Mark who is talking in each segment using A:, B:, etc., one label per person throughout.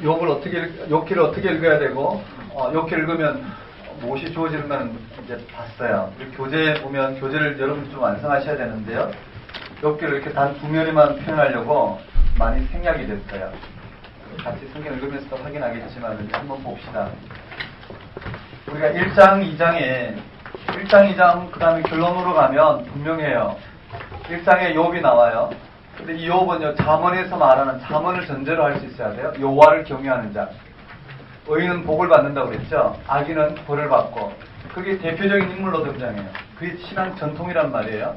A: 욥기를 어떻게 읽어야 되고, 욥기를 읽으면 무엇이 주어지는가는 이제 봤어요. 교재에 보면 교재를 여러분 좀 완성하셔야 되는데요. 욥기를 이렇게 단 두 면에만 표현하려고 많이 생략이 됐어요. 같이 성경 읽으면서 확인하겠지만 한번 봅시다. 우리가 1장, 2장 그 다음에 결론으로 가면 분명해요. 1장에 욥이 나와요. 근데 이 욥은요, 잠언에서 말하는 잠언을 전제로 할 수 있어야 돼요. 여호와를 경외하는 자. 의인은 복을 받는다고 그랬죠. 악인은 벌을 받고. 그게 대표적인 인물로 등장해요. 그게 신앙 전통이란 말이에요.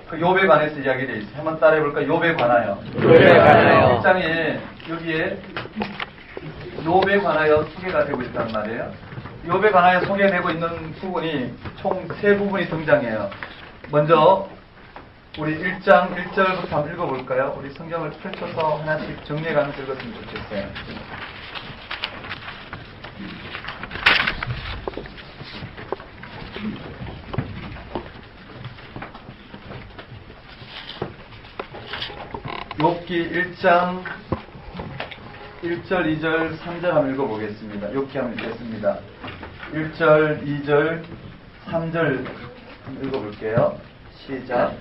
A: 그 욥에 관해서 이야기되어 있어요. 한번 따라해볼까요? 욥에 관하여.
B: 욥에 관하여.
A: 1장에 여기에 욥에 관하여 소개가 되고 있단 말이에요. 욥에 관하여 소개되고 있는 부분이 총 3부분이 등장해요. 먼저 우리 1장 1절부터 한번 읽어볼까요? 우리 성경을 펼쳐서 하나씩 정리해가면서 읽었으면 좋겠어요. 욥기 1장 1절, 2절, 3절 한번 읽어보겠습니다. 욥기 한번 읽겠습니다. 1절, 2절, 3절 한번 읽어볼게요. 시작.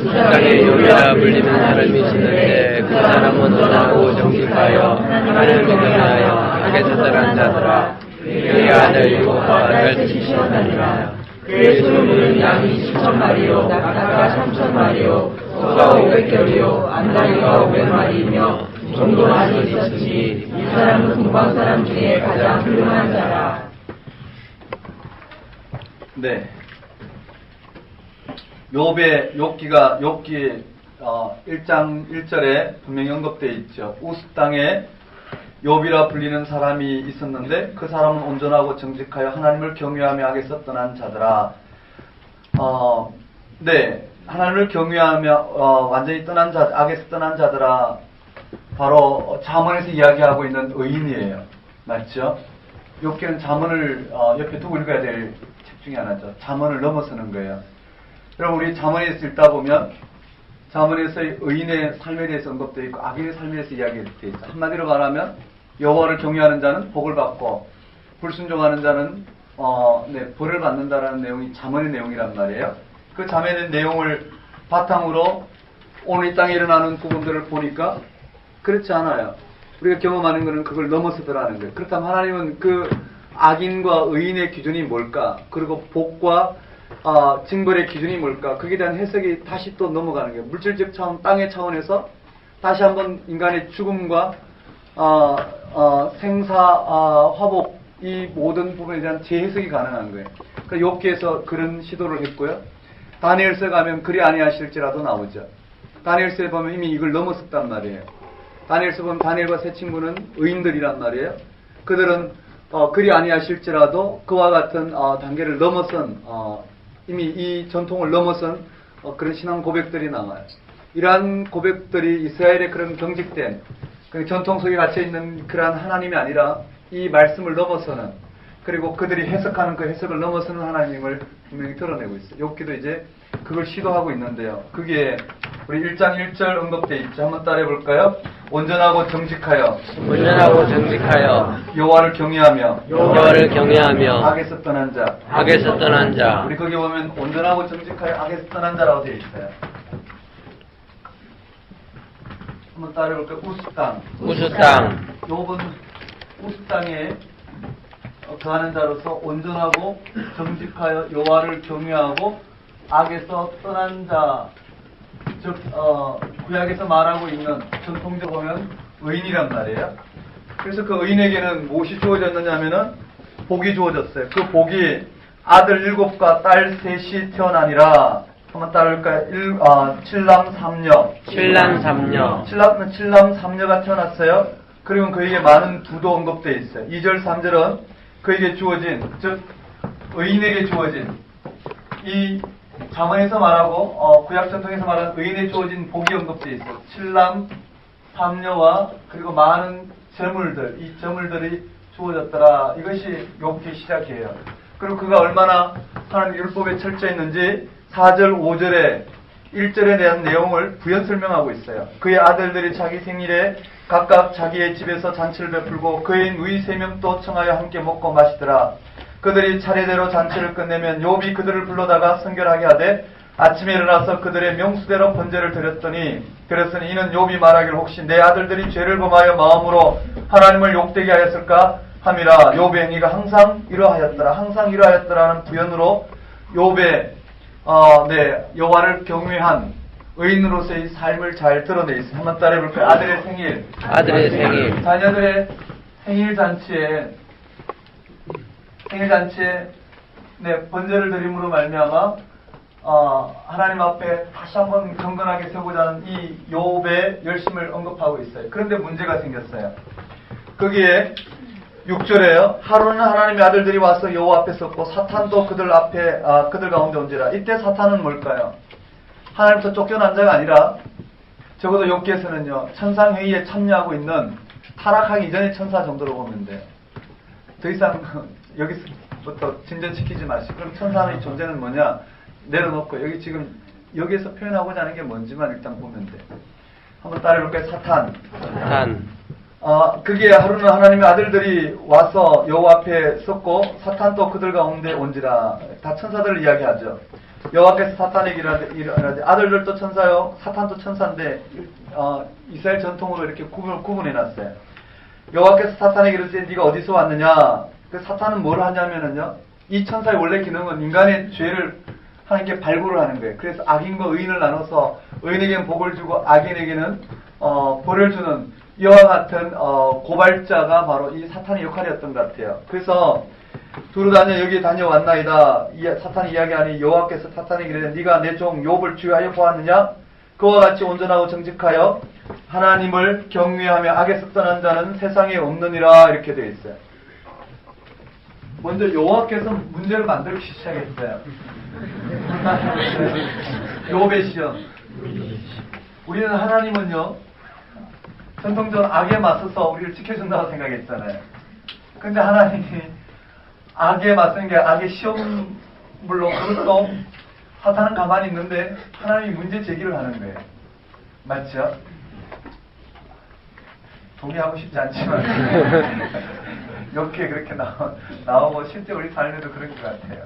B: 땅에 욥이라 불리는 사람이 있는데 그 사람은 언하고 정직하여 하나님을 경외하여 악에서 떠난 자들아. 그의 아들 일곱과 아들 셋이 시원하니라. 그의 소유는 양이 7,000마리요 낙타가 3,000마리요 소가 500결이요 암다리가 500마리이며 종도 많이 있었지. 이 사람은 동방 사람 중에 가장 훌륭한 자라.
A: 네. 욥기에 1장 1절에 분명히 언급되어 있죠. 우스 땅에 욥이라 불리는 사람이 있었는데 그 사람은 온전하고 정직하여 하나님을 경외하며 악에서 떠난 자들아. 네. 하나님을 경외하며 완전히 악에서 떠난 자들아. 바로 잠언에서 이야기하고 있는 의인이에요. 맞죠? 욥기는 잠언을 옆에 두고 읽어야 될 책 중에 하나죠. 잠언을 넘어서는 거예요. 여러분, 우리 잠언에서 읽다 보면 잠언에서의 의인의 삶에 대해서 언급되어 있고 악인의 삶에 대해서 이야기되어 있어요. 한마디로 말하면 여호와를 경외하는 자는 복을 받고 불순종하는 자는 벌을 받는다라는 내용이 잠언의 내용이란 말이에요. 그 잠언의 내용을 바탕으로 오늘 이 땅에 일어나는 부분들을 보니까 그렇지 않아요. 우리가 경험하는 것은 그걸 넘어서더라는 거예요. 그렇다면 하나님은 그 악인과 의인의 기준이 뭘까? 그리고 복과 징벌의 기준이 뭘까? 거기에 대한 해석이 다시 또 넘어가는 거예요. 물질적 차원, 땅의 차원에서 다시 한번 인간의 죽음과 생사, 화복 이 모든 부분에 대한 재해석이 가능한 거예요. 그러니까 욥기에서 그런 시도를 했고요. 다니엘서에 가면 그리 아니하실지라도 나오죠. 다니엘서에 보면 이미 이걸 넘어섰단 말이에요. 다니엘서 보면 다니엘과 세 친구는 의인들이란 말이에요. 그들은 그리 아니하실지라도 그와 같은 단계를 넘어선 이미 이 전통을 넘어선 그런 신앙 고백들이 나와요. 이러한 고백들이 이스라엘의 그런 경직된 전통 속에 갇혀있는 그러한 하나님이 아니라 이 말씀을 넘어서는, 그리고 그들이 해석하는 그 해석을 넘어서는 하나님을 분명히 드러내고 있어요. 욥기도 이제 그걸 시도하고 있는데요. 그게 우리 1장 1절 언급되어 있죠. 한번 따라해볼까요? 온전하고 정직하여 여호와를 경외하며 악에서 떠난 자. 우리 거기 보면 온전하고 정직하여 악에서 떠난 자라고 되어 있어요. 한번 따라해볼까요? 우스 땅. 욥은 우스 땅에 거하는 자로서 온전하고 정직하여 여호와를 경외하고 악에서 떠난 자, 즉 구약에서 말하고 있는 전통적으로 보면 의인이란 말이에요. 그래서 그 의인에게는 무엇이 주어졌느냐 하면은 복이 주어졌어요. 그 복이 아들 7과 딸 3이 태어나니라. 한번 따라할까요? 7남 3녀가 태어났어요. 그리고 그에게 많은 부도 언급되어 있어요. 2절 3절은 그에게 주어진, 즉 의인에게 주어진, 이 잠언에서 말하고 구약 전통에서 말하는 의인에 주어진 복이 언급되어 있어요. 7남 3녀와 그리고 많은 재물들, 이 재물들이 주어졌더라. 이것이 욥기의 시작이에요. 그리고 그가 얼마나 하나님 율법에 철저했는지 4절 5절에 1절에 대한 내용을 부연 설명하고 있어요. 그의 아들들이 자기 생일에 각각 자기의 집에서 잔치를 베풀고 그의 누이 3명도 청하여 함께 먹고 마시더라. 그들이 차례대로 잔치를 끝내면 욥이 그들을 불러다가 선결하게 하되 아침에 일어나서 그들의 명수대로 번제를 드렸으니 이는 욥이 말하기를 혹시 내 아들들이 죄를 범하여 마음으로 하나님을 욕되게 하였을까 함이라. 욥의 행위가 항상 이러하였더라는 부연으로 욥의 여호와를 경외한 의인으로서의 삶을 잘 드러내 있습니다. 한번 따라해 볼까요? 아들의 생일. 자녀들의 생일 잔치에 번제를 드림으로 말미암아 하나님 앞에 다시 한번 경건하게 서고자 하는 이 욥의 열심을 언급하고 있어요. 그런데 문제가 생겼어요. 거기에 6절에요. 하루는 하나님의 아들들이 와서 여호와 앞에 섰고 사탄도 그들 가운데 온지라. 이때 사탄은 뭘까요? 하나님부터 쫓겨난 자가 아니라 적어도 욥기에서는요 천상회의에 참여하고 있는 타락하기 이전의 천사 정도로 보면 돼요. 더 이상 여기서부터 진전시키지 마시고 그럼 천사의 존재는 뭐냐 내려놓고 여기에서 표현하고자 하는 게 뭔지만 일단 보면 돼요. 한번 따라해볼까요? 사탄. 그게 하루는 하나님의 아들들이 와서 여호와 앞에 섰고 사탄도 그들 가운데 온지라. 다 천사들을 이야기하죠. 여호와께서 사탄에게 이르되 아들들도 천사요 사탄도 천사인데 이스라엘 전통으로 이렇게 구분해놨어요. 여호와께서 사탄에게 이르되 네가 어디서 왔느냐. 그 사탄은 뭘 하냐면은요 이 천사의 원래 기능은 인간의 죄를 하나님께 발굴을 하는 거예요. 그래서 악인과 의인을 나눠서 의인에게는 복을 주고 악인에게는 벌을 주는 이와 같은 고발자가 바로 이 사탄의 역할이었던 것 같아요. 그래서 두루 다녀 여기 다녀왔나이다. 사탄이 이야기하니 여호와께서 사탄에게 이르되 네가 내 종 욥을 주의하여 보았느냐. 그와 같이 온전하고 정직하여 하나님을 경외하며 악에서 떠난 자는 세상에 없느니라. 이렇게 되어 있어요. 먼저 여호와께서 문제를 만들기 시작했어요. 욥의 시험. 우리는 하나님은요 전통적으로 악에 맞서서 우리를 지켜준다고 생각했잖아요. 근데 하나님이 악에 맞서는 게 악의 시험물로 그것도 사탄은 가만히 있는데 하나님이 문제 제기를 하는 거예요. 맞죠? 동의하고 싶지 않지만 이렇게 그렇게 나오고 실제 우리 삶에도 그런 것 같아요.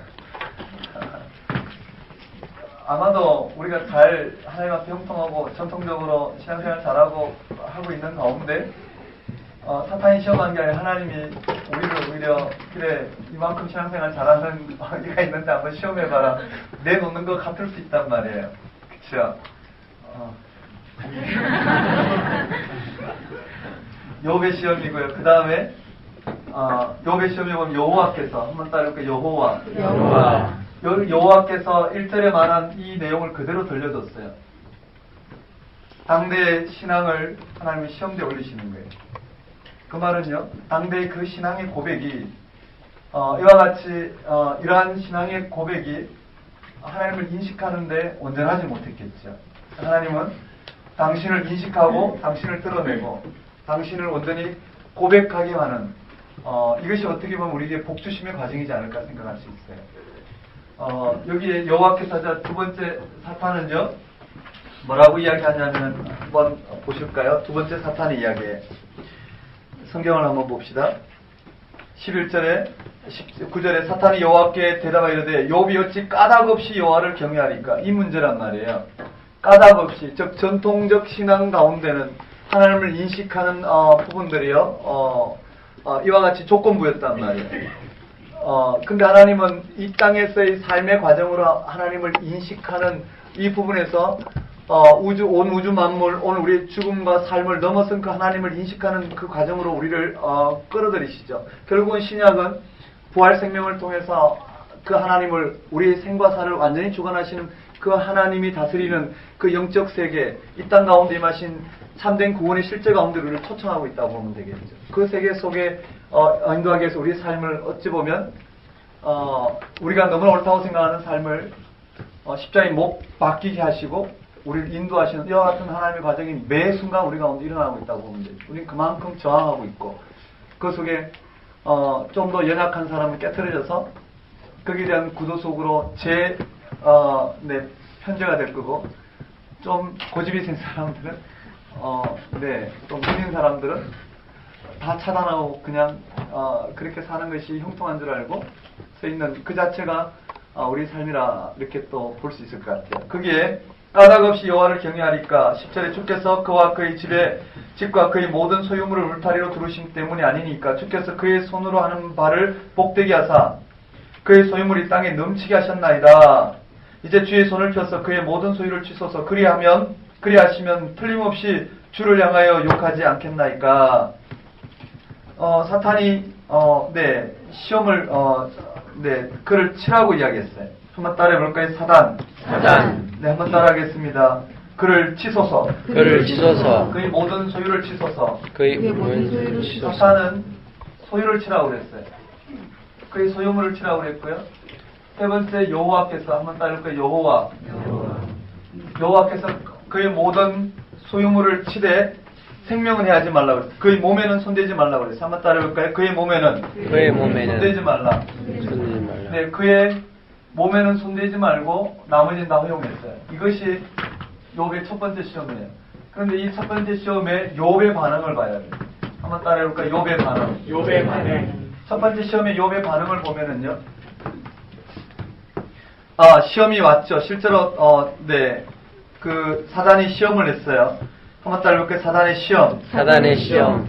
A: 아마도 우리가 잘 하나님 앞에 형통하고 전통적으로 신앙생활 잘하고 하고 있는 가운데 사탄이 시험한 게 아니라 하나님이 우리를 오히려 그래 이만큼 신앙생활 잘하는 어디가 있는데 한번 시험해봐라 내놓는 것 같을 수 있단 말이에요. 그쵸? 욥의 시험이고요. 그 다음에 욥의 시험에 보면 여호와께서 한번 따라볼까요? 여호와께서 1절에 말한 이 내용을 그대로 들려줬어요. 당대의 신앙을 하나님이 시험대에 올리시는 거예요. 그 말은요, 당대의 그 신앙의 고백이 이와 같이 이러한 신앙의 고백이 하나님을 인식하는데 온전하지 못했겠죠. 하나님은 당신을 인식하고 당신을 드러내고 당신을 온전히 고백하게 하는 이것이 어떻게 보면 우리에게 복주심의 과정이지 않을까 생각할 수 있어요. 여기에 여호와께서 두 번째 사탄은요 뭐라고 이야기하냐면 한번 보실까요? 두 번째 사탄의 이야기예요. 성경을 한번 봅시다. 11절에 19절에 사탄이 여호와께 대답하여 이르되 욥이 어찌 까닭 없이 여호와를 경외하리까? 이 문제란 말이에요. 까닭 없이, 즉 전통적 신앙 가운데는 하나님을 인식하는 부분들이요 이와 같이 조건부였단 말이에요. 근데 하나님은 이 땅에서의 삶의 과정으로 하나님을 인식하는 이 부분에서 온 우주 만물, 오늘 우리의 죽음과 삶을 넘어선 그 하나님을 인식하는 그 과정으로 우리를 끌어들이시죠. 결국은 신약은 부활 생명을 통해서 그 하나님을, 우리의 생과 사를 완전히 주관하시는 그 하나님이 다스리는 그 영적 세계, 이 땅 가운데 임하신 참된 구원의 실제 가운데 우리를 초청하고 있다고 보면 되겠죠. 그 세계 속에 인도하기 위해서 우리의 삶을 어찌 보면 우리가 너무나 옳다고 생각하는 삶을 십자가에 못 박히게 하시고 우리를 인도하시는 이와 같은 하나님의 과정이 매 순간 우리 가운데 일어나고 있다고 보면 되죠. 우리는 그만큼 저항하고 있고 그 속에 좀 더 연약한 사람은 깨트려져서 거기에 대한 구도 속으로 현재가 될 거고 좀 고집이 센 사람들은, 좀 있는 사람들은 다 차단하고 그냥, 그렇게 사는 것이 형통한 줄 알고 써 있는 그 자체가 우리 삶이라 이렇게 또 볼 수 있을 것 같아요. 거기에 까닭 없이 여호와를 경외하리까 10절에 주께서 그와 그의 집과 그의 모든 소유물을 울타리로 두르심 때문이 아니니까 주께서 그의 손으로 하는 바를 복되게 하사 그의 소유물이 땅에 넘치게 하셨나이다. 이제 주의 손을 펴서 그의 모든 소유를 취소서 그리하시면 틀림없이 주를 향하여 욕하지 않겠나이까. 사탄이 시험을 그를 치라고 이야기했어요. 한번 따라해 볼까요? 사단. 네, 한번 따라하겠습니다. 그를 치소서.
B: 그의
A: 모든 소유를 치소서.
B: 사탄은
A: 사탄은 소유를 치라고 그랬어요. 그의 소유물을 치라고 그랬고요. 세 번째 여호와께서 한번 따라해 볼까요? 여호와께서 그의 모든 소유물을 치되 생명은 해하지 말라고 그랬어요. 그의 몸에는 손대지 말라고 그랬어요. 한번 따라해 볼까요? 그의 몸에는 손대지 말라. 네, 그의 몸에는 손대지 말고 나머지는 다 허용했어요. 이것이 욥의 첫 번째 시험이에요. 그런데 이 첫 번째 시험에 욥의 반응을 봐야 돼요. 한번 따라해 볼까요? 욥의 반응. 첫 번째 시험에 욥의 반응을 보면은요. 시험이 왔죠. 실제로 그 사단이 시험을 했어요. 한번 따라해 볼까요? 사단의 시험.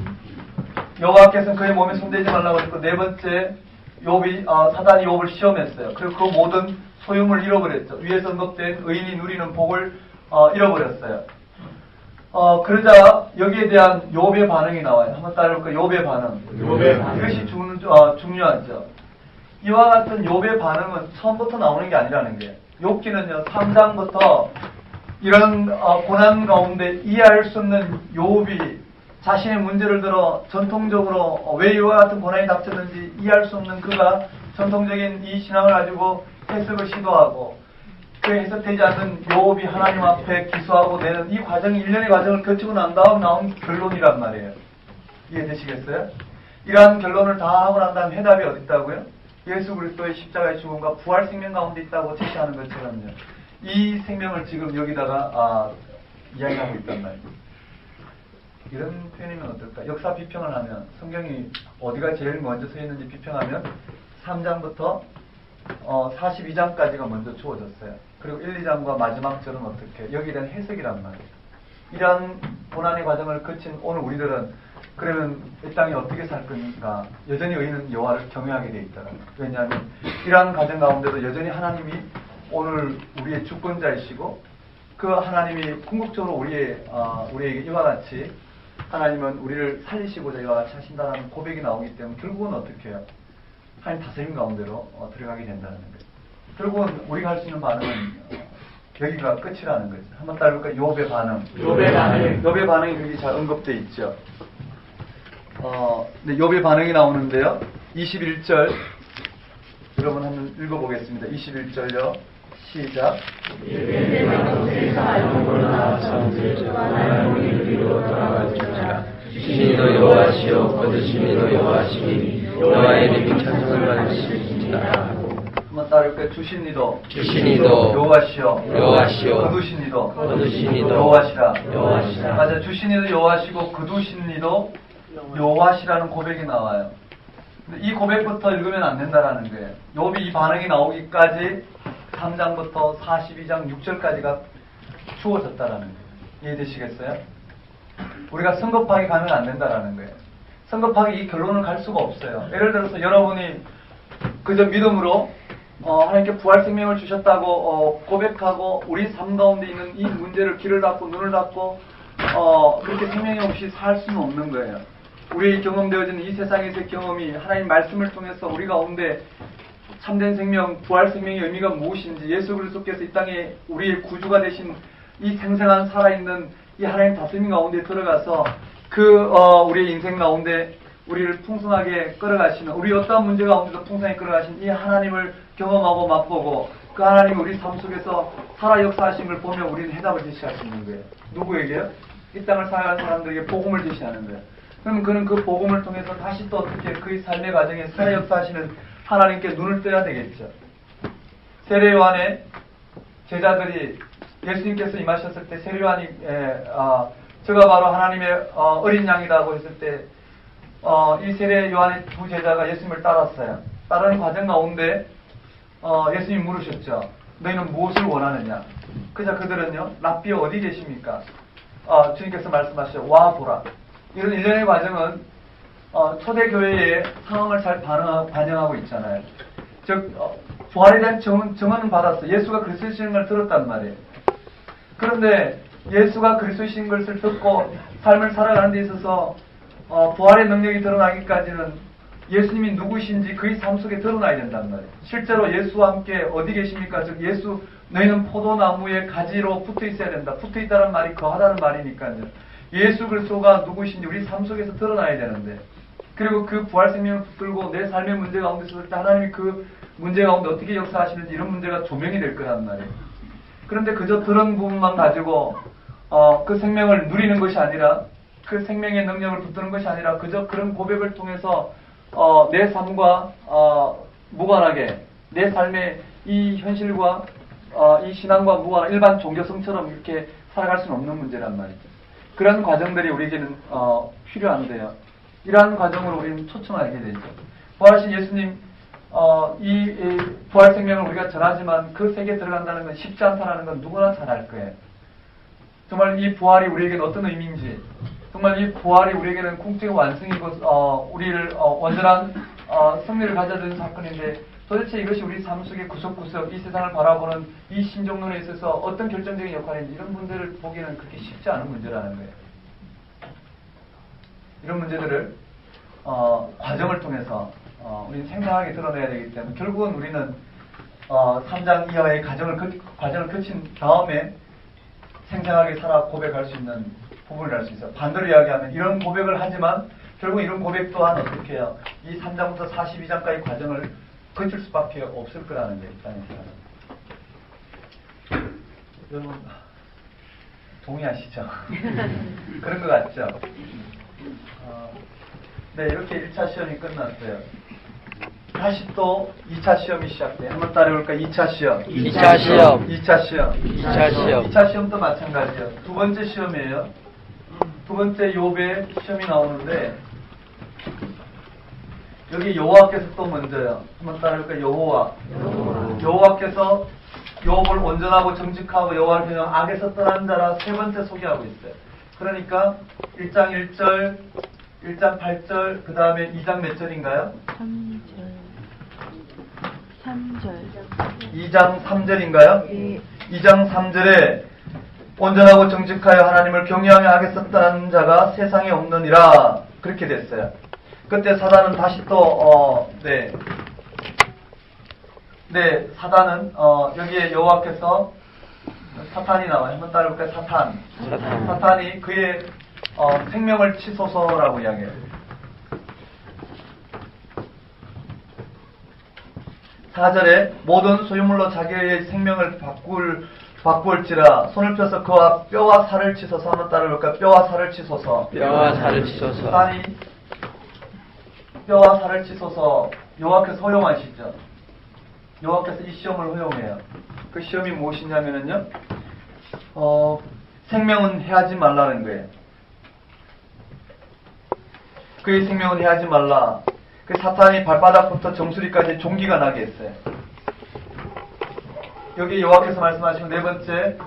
A: 여호와께서는 그의 몸에 손대지 말라고 했고, 네 번째 사단이 욥을 시험했어요. 그리고 그 모든 소유물을 잃어버렸죠. 위에서 언급된 의인이 누리는 복을 잃어버렸어요. 그러자 여기에 대한 욥의 반응이 나와요. 한번 따라해볼까요? 욥의 반응. 이것이 중요하죠. 이와 같은 욥의 반응은 처음부터 나오는 게 아니라는 거예요. 욥기는요, 3장부터 이런 고난 가운데 이해할 수 없는 욥이 자신의 문제를 들어 전통적으로 왜 이와 같은 고난이 닥쳤는지 이해할 수 없는 그가 전통적인 이 신앙을 가지고 해석을 시도하고 그 해석되지 않는 욥이 하나님 앞에 기소하고 내는 이 과정이 일련의 과정을 거치고 난 다음 나온 결론이란 말이에요. 이해되시겠어요? 이러한 결론을 다 하고 난 다음 해답이 어디 있다고요? 예수 그리스도의 십자가의 죽음과 부활 생명 가운데 있다고 제시하는 것처럼요. 이 생명을 지금 여기다가 이야기하고 있단 말이에요. 이런 표현이면 어떨까? 역사 비평을 하면 성경이 어디가 제일 먼저 서 있는지 비평하면 3장부터 42장까지가 먼저 주어졌어요. 그리고 1, 2장과 마지막 절은 어떻게? 여기에 대한 해석이란 말이에요. 이러한 고난의 과정을 거친 오늘 우리들은 그러면 이 땅에 어떻게 살 건가? 여전히 의인은 여호와를 경외하게 돼 있다는 거예요. 왜냐하면 이러한 과정 가운데도 여전히 하나님이 오늘 우리의 주권자이시고 그 하나님이 궁극적으로 우리에게 이와 같이 하나님은 우리를 살리시고자 이와 같이 하신다는 고백이 나오기 때문에 결국은 어떻게 해요? 하나님 다스림 가운데로 들어가게 된다는 거예요. 결국은 우리가 할 수 있는 반응은 여기가 끝이라는 거죠. 한번 따라볼까요? 욥의 반응. 욥의 반응이 여기 잘 언급되어 있죠. 욥의 반응이 나오는데요. 21절 여러분 한번 읽어보겠습니다. 21절요. 시작.
B: 주시니도 여호와시오 거두시니도 여호와시니 여호와의 이름이 찬송을 받으시리라.
A: 한번 따를까요? 주시니도
B: 여호와시오
A: 거두시니도 여호와시라. 맞아. 주시니도 여호와시고 거두시니도 여호와시라는 고백이 나와요. 근데 이 고백부터 읽으면 안 된다라는 거예요. 욥이 이 반응이 나오기까지 3장부터 42장 6절까지가 주어졌다라는 거예요. 이해되시겠어요? 우리가 성급하게 가면 안 된다라는 거예요. 성급하게 이 결론을 갈 수가 없어요. 예를 들어서 여러분이 그저 믿음으로 하나님께 부활 생명을 주셨다고 고백하고 우리 삶 가운데 있는 이 문제를 귀를 닫고 눈을 닫고 그렇게 생명이 없이 살 수는 없는 거예요. 우리의 경험되어지는 이 세상에서의 경험이 하나님 말씀을 통해서 우리 가운데 참된 생명, 부활 생명의 의미가 무엇인지 예수 그리스도께서 이 땅에 우리의 구주가 되신 이 생생한 살아있는 이 하나님 다스림 가운데 들어가서 우리의 인생 가운데 우리를 풍성하게 끌어가시는 우리 어떠한 문제 가운데도 풍성하게 끌어가신 이 하나님을 경험하고 맛보고 그 하나님이 우리 삶 속에서 살아 역사하신 걸 보며 우리는 해답을 제시하시는 거예요. 누구에게요? 이 땅을 살아가는 사람들에게 복음을 제시하는 거예요. 그러면 그는 그 복음을 통해서 다시 또 어떻게 그의 삶의 과정에 살아 역사하시는 하나님께 눈을 떠야 되겠죠. 세례요한의 제자들이 예수님께서 임하셨을 때 세례요한이 저가 바로 하나님의 어린 양이라고 했을 때 이 세례요한의 두 제자가 예수님을 따랐어요. 따르는 과정 가운데 예수님이 물으셨죠. 너희는 무엇을 원하느냐? 그자 그들은요, 랍비여 어디 계십니까? 주님께서 말씀하시죠. 와 보라. 이런 일련의 과정은 초대교회의 상황을 잘 반영하고 있잖아요. 즉 부활에 대한 증언은 받았어. 예수가 그리스도이신 걸 들었단 말이에요. 그런데 예수가 그리스도이신 것을 듣고 삶을 살아가는 데 있어서 부활의 능력이 드러나기까지는 예수님이 누구신지 그의 삶 속에 드러나야 된단 말이에요. 실제로 예수와 함께 어디 계십니까? 즉 예수 너희는 포도나무의 가지로 붙어 있어야 된다. 붙어 있다는 말이 거하다는 말이니까요. 예수 그리스도가 누구신지 우리 삶 속에서 드러나야 되는데, 그리고 그 부활 생명을 붙들고 내 삶의 문제 가운데 있을 때 하나님이 그 문제 가운데 어떻게 역사하시는지 이런 문제가 조명이 될 거란 말이에요. 그런데 그저 들은 부분만 가지고 그 생명을 누리는 것이 아니라, 그 생명의 능력을 붙드는 것이 아니라 그저 그런 고백을 통해서 내 삶과 무관하게 내 삶의 이 현실과 이 신앙과 무관한 일반 종교성처럼 이렇게 살아갈 수는 없는 문제란 말이죠. 그런 과정들이 우리에게는 필요한데요. 이러한 과정으로 우리는 초청하게 되죠. 부활하신 예수님 이 부활 생명을 우리가 전하지만 그 세계에 들어간다는 건 쉽지 않다는 건 누구나 잘 알 거예요. 정말 이 부활이 우리에게는 어떤 의미인지, 정말 이 부활이 우리에게는 궁극적인 완성이고 우리를 온전한 승리를 가져다주는 사건인데, 도대체 이것이 우리 삶 속의 구석구석 이 세상을 바라보는 이 신종론에 있어서 어떤 결정적인 역할인지, 이런 문제를 보기에는 그렇게 쉽지 않은 문제라는 거예요. 이런 문제들을 과정을 통해서 우리는 생생하게 드러내야 되기 때문에, 결국은 우리는 3장 이하의 과정을 거친 다음에 생생하게 살아 고백할 수 있는 부분을 알 수 있어요. 반대로 이야기하면 이런 고백을 하지만 결국 이런 고백 또한 어떻게 해요? 이 3장부터 42장까지 과정을 거칠 수밖에 없을 거라는 게 입장에서는. 여러분 동의하시죠? 그런 것 같죠? 네, 이렇게 1차 시험이 끝났어요. 다시 또 2차 시험이 시작돼요. 한번 따라해볼까요? 2차 시험.
B: 2차 시험.
A: 2차 시험.
B: 2차 시험.
A: 2차 시험도 마찬가지예요. 두 번째 시험이에요. 두 번째 욥의 시험이 나오는데, 여기 여호와께서 또 먼저요. 한번 따라해볼까요? 여호와. 여호와께서 욥을 온전하고 정직하고 여호와를 향한 악에서 떠난 자라 세 번째 소개하고 있어요. 그러니까 1장 1절, 1장 8절, 그 다음에 2장 몇 절인가요?
C: 3절.
A: 2장 3절인가요?
C: 예.
A: 2장 3절에 온전하고 정직하여 하나님을 경외하며 악에서 떠난 자가 세상에 없느니라, 그렇게 됐어요. 그때 사단은 다시 또 사단은 여기에 여호와께서 사탄이 나와요. 한번 따라해볼까요? 사탄이 그의 생명을 치소서라고 이야기해요. 사절에 모든 소유물로 자기의 생명을 바꿀지라 손을 펴서 그와 뼈와 살을 치소서. 한번 따라해볼까요? 뼈와 살을 치소서.
B: 뼈와 살을 치소서.
A: 사탄이 뼈와 살을 치소서. 여호와께서 허용하시죠. 여호와께서 이 시험을 허용해요. 그 시험이 무엇이냐면은요, 생명은 해하지 말라는 거예요. 그의 생명은 해하지 말라. 그 사탄이 발바닥부터 정수리까지 종기가 나게 했어요. 여기 여호와께서 말씀하시는 네 번째,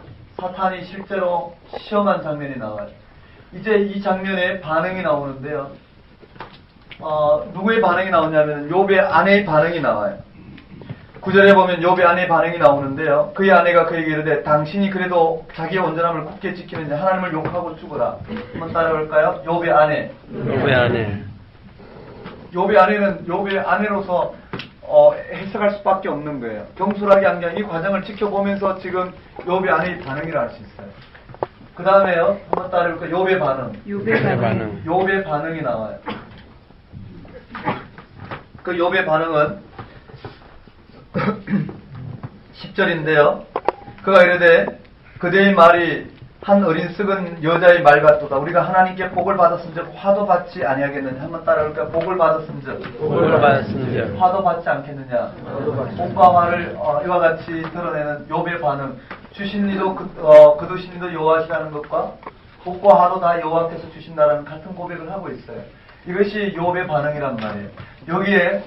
A: 사탄이 실제로 시험한 장면이 나와요. 이제 이 장면에 반응이 나오는데요. 누구의 반응이 나오냐면 욥의 아내의 반응이 나와요. 9절에 보면 욥의 아내의 반응이 나오는데요. 그의 아내가 그에게 이르되 당신이 그래도 자기의 온전함을 굳게 지키는지 하나님을 욕하고 죽어라. 한번 따라볼까요? 욥의 아내. 욥의 아내는 욥의 아내로서 해석할 수밖에 없는 거예요. 경솔하게 한 게 아니라 이 과정을 지켜보면서 지금 욥의 아내의 반응이라 할 수 있어요. 그 다음에요, 한번 따라볼까요? 욥의 반응. 욥의 반응이 나와요. 그 욥의 반응은 10절인데요. 그가 이르되 그대의 말이 한 어린 썩은 여자의 말 같도다. 우리가 하나님께 복을 받았은즉 화도 받지 아니하겠느냐. 한번 따라올까요? 복을 받았은즉 화도 받지 않겠느냐. 복과 화를 이와 같이 드러내는 욥의 반응. 주신 이도 거두신 이도 여호와시라는 것과 복과 하도 다 여호와께서 주신다라는 같은 고백을 하고 있어요. 이것이 욥의 반응이란 말이에요. 여기에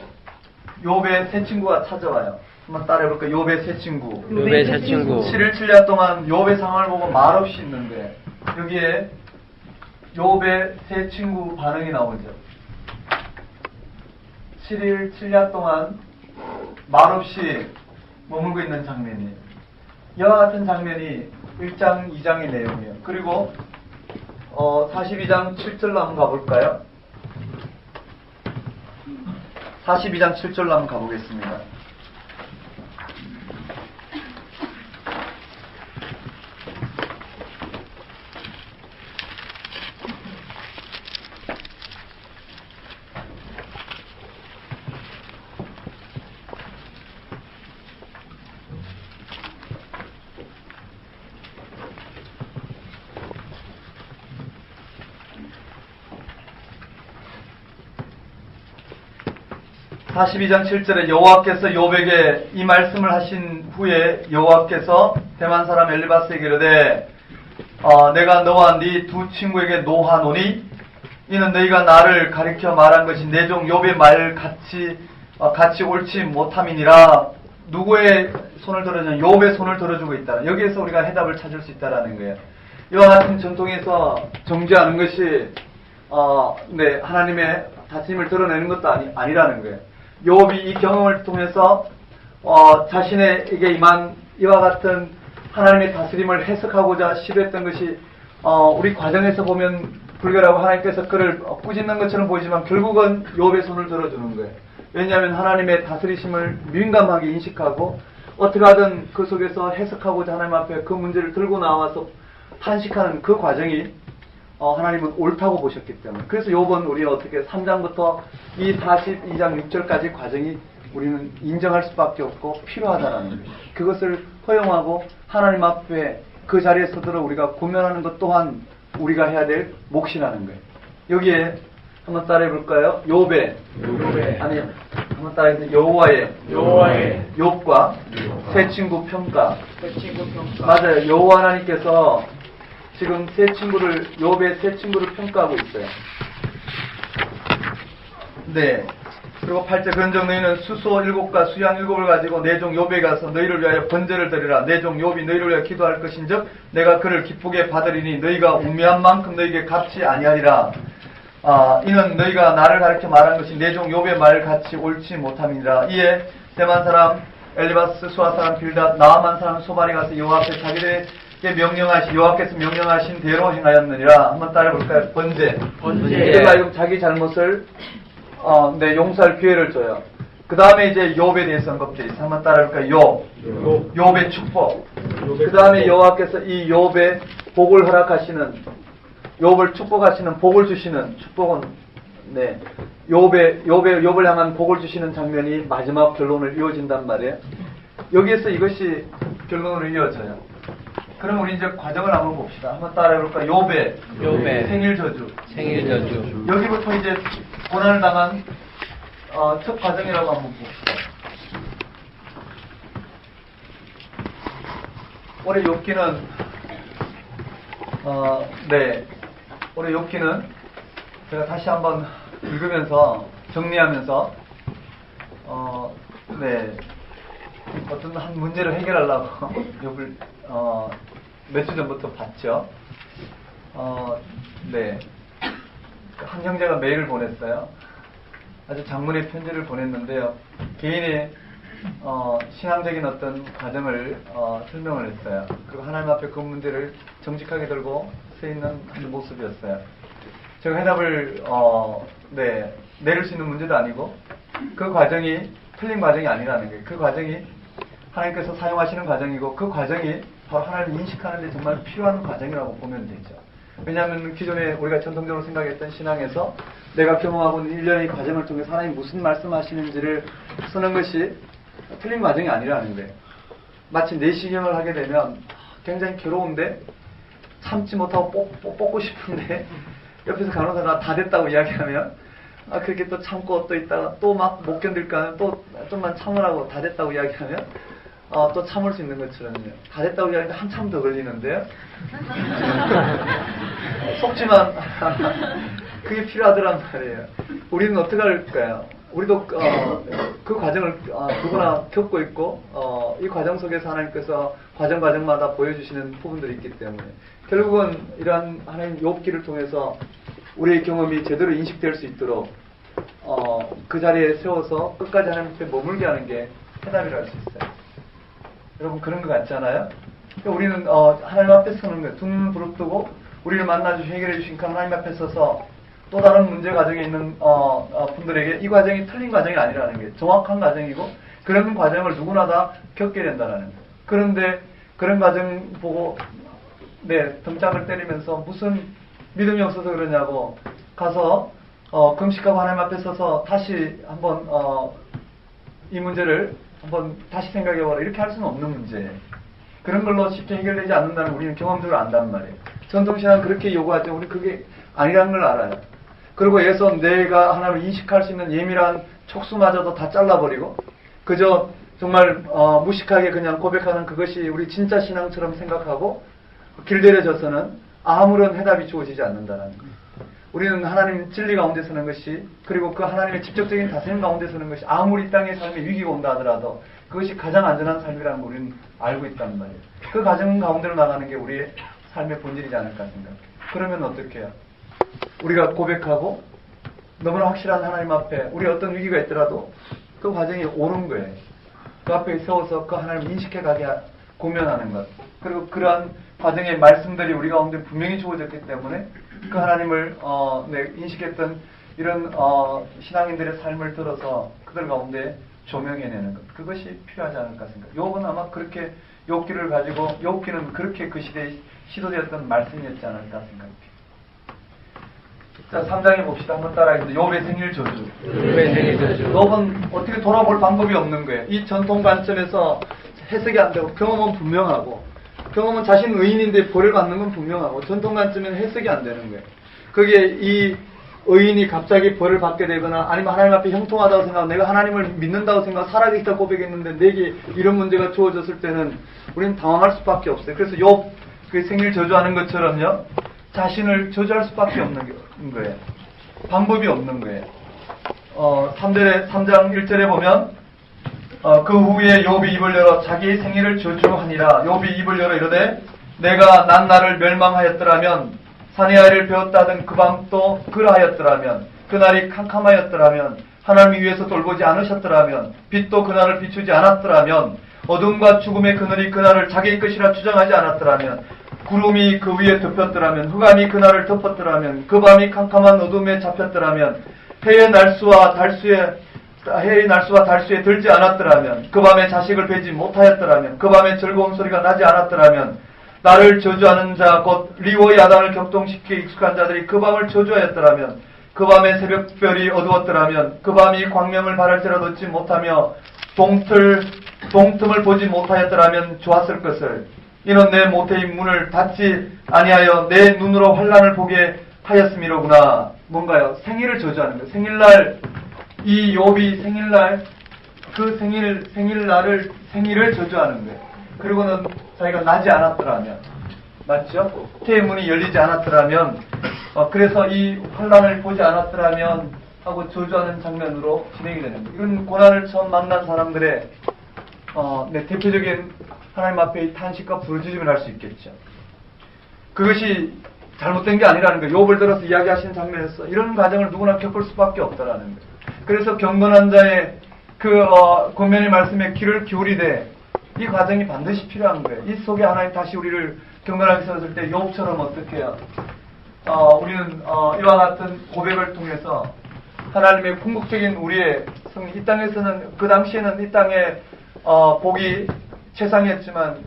A: 욥의 세 친구가 찾아와요. 한번 따라해볼까요? 욥의 세 친구.
B: 욥의 세 친구.
A: 7일 7년 동안 욥의 상황을 보고 말없이 있는데 여기에 욥의 세 친구 반응이 나오죠. 7일 7년 동안 말없이 머물고 있는 장면이에요. 이와 같은 장면이 1장 2장의 내용이에요. 그리고 42장 7절로 한번 가볼까요? 42장 7절로 한번 가보겠습니다. 사 42장 7절에 여호와께서 욥에게 이 말씀을 하신 후에 여호와께서 대만 사람 엘리바스에게 이르되 내가 너와 네 두 친구에게 노하노니 이는 너희가 나를 가리켜 말한 것이 내 종 욥의 말 같이 옳지 못함이니라. 누구의 손을 들어주냐? 욥의 손을 들어주고 있다. 여기에서 우리가 해답을 찾을 수 있다라는 거예요. 이와 같은 전통에서 정죄하는 것이 하나님의 다스림을 드러내는 것도 아니라는 거예요. 욥이 이 경험을 통해서 자신에게 임한 이와 같은 하나님의 다스림을 해석하고자 시도했던 것이 우리 과정에서 보면 불결하고 하나님께서 그를 꾸짖는 것처럼 보이지만 결국은 욥의 손을 들어주는 거예요. 왜냐하면 하나님의 다스리심을 민감하게 인식하고 어떻게 하든 그 속에서 해석하고자 하나님 앞에 그 문제를 들고 나와서 탄식하는 그 과정이 하나님은 옳다고 보셨기 때문에. 그래서 욥은 우리가 어떻게 3장부터 이 42장 6절까지 과정이 우리는 인정할 수밖에 없고 필요하다라는 거예요. 그것을 허용하고 하나님 앞에 그 자리에 서들어 우리가 고면하는 것 또한 우리가 해야 될 몫이라는 거예요. 여기에 한번 따라해 볼까요? 욥의 아니 한번 따라해서 여호와의 욥과 세 친구 평가. 맞아요. 여호와 하나님께서 지금 욥의 세 친구를 평가하고 있어요. 네. 그리고 8절 그런즉 너희는 수소 7과 수양 7을 가지고 내 종 욥에 가서 너희를 위하여 번제를 드리라. 내 종 욥이 너희를 위하여 기도할 것인즉 내가 그를 기쁘게 받으리니 너희가 우매한 만큼 너희에게 갚지 아니하리라. 이는 너희가 나를 가르쳐 말한 것이 내 종 욥의 말 같이 옳지 못함이니라. 이에 대만 사람 엘리바스, 수아 사람 빌닷, 나아만 사람 소발이 가서 여호와 앞에 자기들에게 여호와께서 명령하신 대로 행하였느니라. 한번 따라해볼까요? 번제. 그러니까 자기 잘못을 용서할 기회를 줘요. 그 다음에 이제 욥에 대해서 언급되어 있어요. 한번 따라해볼까요? 욥의 축복. 그 다음에 여호와께서 이 욥의 복을 허락하시는, 욥을 축복하시는, 복을 주시는 축복은 욥을 향한 복을 주시는 장면이 마지막 결론을 이어진단 말이에요. 여기에서 이것이 결론으로 이어져요. 그럼 우리 이제 과정을 한번 봅시다. 한번 따라해볼까? 욥의 생일 저주. 여기부터 이제 고난을 당한 첫 과정이라고 한번 봅시다. 올해 욥기는 올해 욥기는 제가 다시 한번 읽으면서 정리하면서 어떤 한 문제를 해결하려고 욥을 몇 주 전부터 봤죠. 한 형제가 메일을 보냈어요. 아주 장문의 편지를 보냈는데요. 개인의 신앙적인 어떤 과정을 설명을 했어요. 그리고 하나님 앞에 그 문제를 정직하게 들고 서 있는 한 모습이었어요. 제가 해답을 내릴 수 있는 문제도 아니고 그 과정이 틀린 과정이 아니라는 거예요. 그 과정이 하나님께서 사용하시는 과정이고 그 과정이 바로 하나님을 인식하는 데 정말 필요한 과정이라고 보면 되죠. 왜냐하면 기존에 우리가 전통적으로 생각했던 신앙에서 내가 경험하고 있는 일련의 과정을 통해서 하나님이 무슨 말씀하시는지를 쓰는 것이 틀린 과정이 아니라는 거예요. 마치 내시경을 하게 되면 굉장히 괴로운데 참지 못하고 뽑고 싶은데 옆에서 간호사가 다 됐다고 이야기하면 그렇게 또 참고 또 있다가 또 막 못 견딜까 하면 또 좀만 참으라고 다 됐다고 이야기하면 또 참을 수 있는 것처럼요. 다 됐다고 얘기하는데 한참 더 걸리는데요. 속지만 그게 필요하더란 말이에요. 우리는 어떻게 할까요? 우리도 그 과정을 누구나 겪고 있고 이 과정 속에서 하나님께서 과정마다 보여주시는 부분들이 있기 때문에 결국은 이러한 하나님 욥기를 통해서 우리의 경험이 제대로 인식될 수 있도록 그 자리에 세워서 끝까지 하나님 앞에 머물게 하는 게 해답이라 할 수 있어요. 여러분 그런 것 같지 않아요? 그러니까 우리는 하나님 앞에 서는 거예요. 두 눈을 부릅뜨고 우리를 만나주시고 해결해 주신 그 하나님 앞에 서서 또 다른 문제 과정에 있는 분들에게 이 과정이 틀린 과정이 아니라는 게 정확한 과정이고 그런 과정을 누구나 다 겪게 된다는 거예요. 그런데 그런 과정 보고 등짝을 때리면서 무슨 믿음이 없어서 그러냐고 가서 금식하고 하나님 앞에 서서 다시 한번 이 문제를 한번 다시 생각해보라 이렇게 할 수는 없는 문제예요. 그런 걸로 쉽게 해결되지 않는다는 우리는 경험적으로 안단 말이에요. 전통신앙은 그렇게 요구하죠. 우리 그게 아니라는 걸 알아요. 그리고 예서 내가 하나님을 인식할 수 있는 예민한 촉수마저도 다 잘라버리고 그저 정말 무식하게 그냥 고백하는 그것이 우리 진짜 신앙처럼 생각하고 길들여져서는 아무런 해답이 주어지지 않는다는 거예요. 우리는 하나님 진리 가운데 서는 것이 그리고 그 하나님의 직접적인 다스림 가운데 서는 것이 아무리 땅의 삶에 위기가 온다 하더라도 그것이 가장 안전한 삶이라는 걸 우리는 알고 있단 말이에요. 그 가정 가운데로 나가는 게 우리의 삶의 본질이지 않을까 생각해요. 그러면 어떻게 해요? 우리가 고백하고 너무나 확실한 하나님 앞에 우리 어떤 위기가 있더라도 그 과정이 옳은 거예요. 그 앞에 세워서 그 하나님을 인식해 가게 고면하는 것. 그리고 그러한 과정의 말씀들이 우리 가운데 분명히 주어졌기 때문에 그 하나님을 인식했던 이런 신앙인들의 삶을 들어서 그들 가운데 조명해내는 것. 그것이 필요하지 않을까 생각해요. 욥은 아마 그렇게 욥기를 가지고 욥기는 그렇게 그 시대에 시도되었던 말씀이었지 않을까 생각해요. 자, 3장에 봅시다. 한번 따라하겠습니다. 욥의 생일 저주.
B: 욥의 생일 저주.
A: 욥은 어떻게 돌아볼 방법이 없는 거예요. 이 전통 관점에서 해석이 안 되고 경험은 분명하고 경험은 자신 의인인데 벌을 받는 건 분명하고 전통 관점에는 해석이 안 되는 거예요. 그게 이 의인이 갑자기 벌을 받게 되거나 아니면 하나님 앞에 형통하다고 생각하고 내가 하나님을 믿는다고 생각하고 살아계시다 고백했는데 내게 이런 문제가 주어졌을 때는 우리는 당황할 수밖에 없어요. 그래서 욥 그 생일 저주하는 것처럼요. 자신을 저주할 수밖에 없는 거예요. 방법이 없는 거예요. 3장 1절에 보면 그 후에 욥이 입을 열어 자기의 생일을 저주하니라. 욥이 입을 열어 이르되 내가 난 나를 멸망하였더라면 산의 아이를 배웠다던 그 밤도 그러하였더라면 그날이 캄캄하였더라면 하나님 위에서 돌보지 않으셨더라면 빛도 그날을 비추지 않았더라면 어둠과 죽음의 그늘이 그날을 자기의 것이라 주장하지 않았더라면 구름이 그 위에 덮였더라면 흑암이 그날을 덮었더라면 그 밤이 캄캄한 어둠에 잡혔더라면 해의 날수와 달수에 들지 않았더라면 그 밤에 자식을 베지 못하였더라면 그 밤에 즐거운 소리가 나지 않았더라면 나를 저주하는 자 곧 리오 야단을 격동시키기에 익숙한 자들이 그 밤을 저주하였더라면 그 밤에 새벽별이 어두웠더라면 그 밤이 광명을 바랄지라도 얻지 못하며 동틈을 보지 못하였더라면 좋았을 것을 이는 내 모태의 문을 닫지 아니하여 내 눈으로 환난을 보게 하였음이로구나. 뭔가요? 생일을 저주하는 거예요. 생일날 이 욥이 생일날 그 생일을 저주하는 거예요. 그리고는 자기가 나지 않았더라면 맞죠? 태의 문이 열리지 않았더라면 그래서 이 환난을 보지 않았더라면 하고 저주하는 장면으로 진행이 되는 거예요. 이런 고난을 처음 만난 사람들의 대표적인 하나님 앞에 탄식과 부르짖음을 할 수 있겠죠. 그것이 잘못된 게 아니라는 거예요. 욥을 들어서 이야기하시는 장면에서 이런 과정을 누구나 겪을 수밖에 없다라는 거예요. 그래서 경건한 자의 그 권면의 말씀에 귀를 기울이되 이 과정이 반드시 필요한 거예요. 이 속에 하나님 다시 우리를 경건하게 세웠을 때 욥처럼 어떻게 해요? 우리는 이와 같은 고백을 통해서 하나님의 궁극적인 우리의 성리, 이 땅에서는 그 당시에는 이 땅에 복이 최상이었지만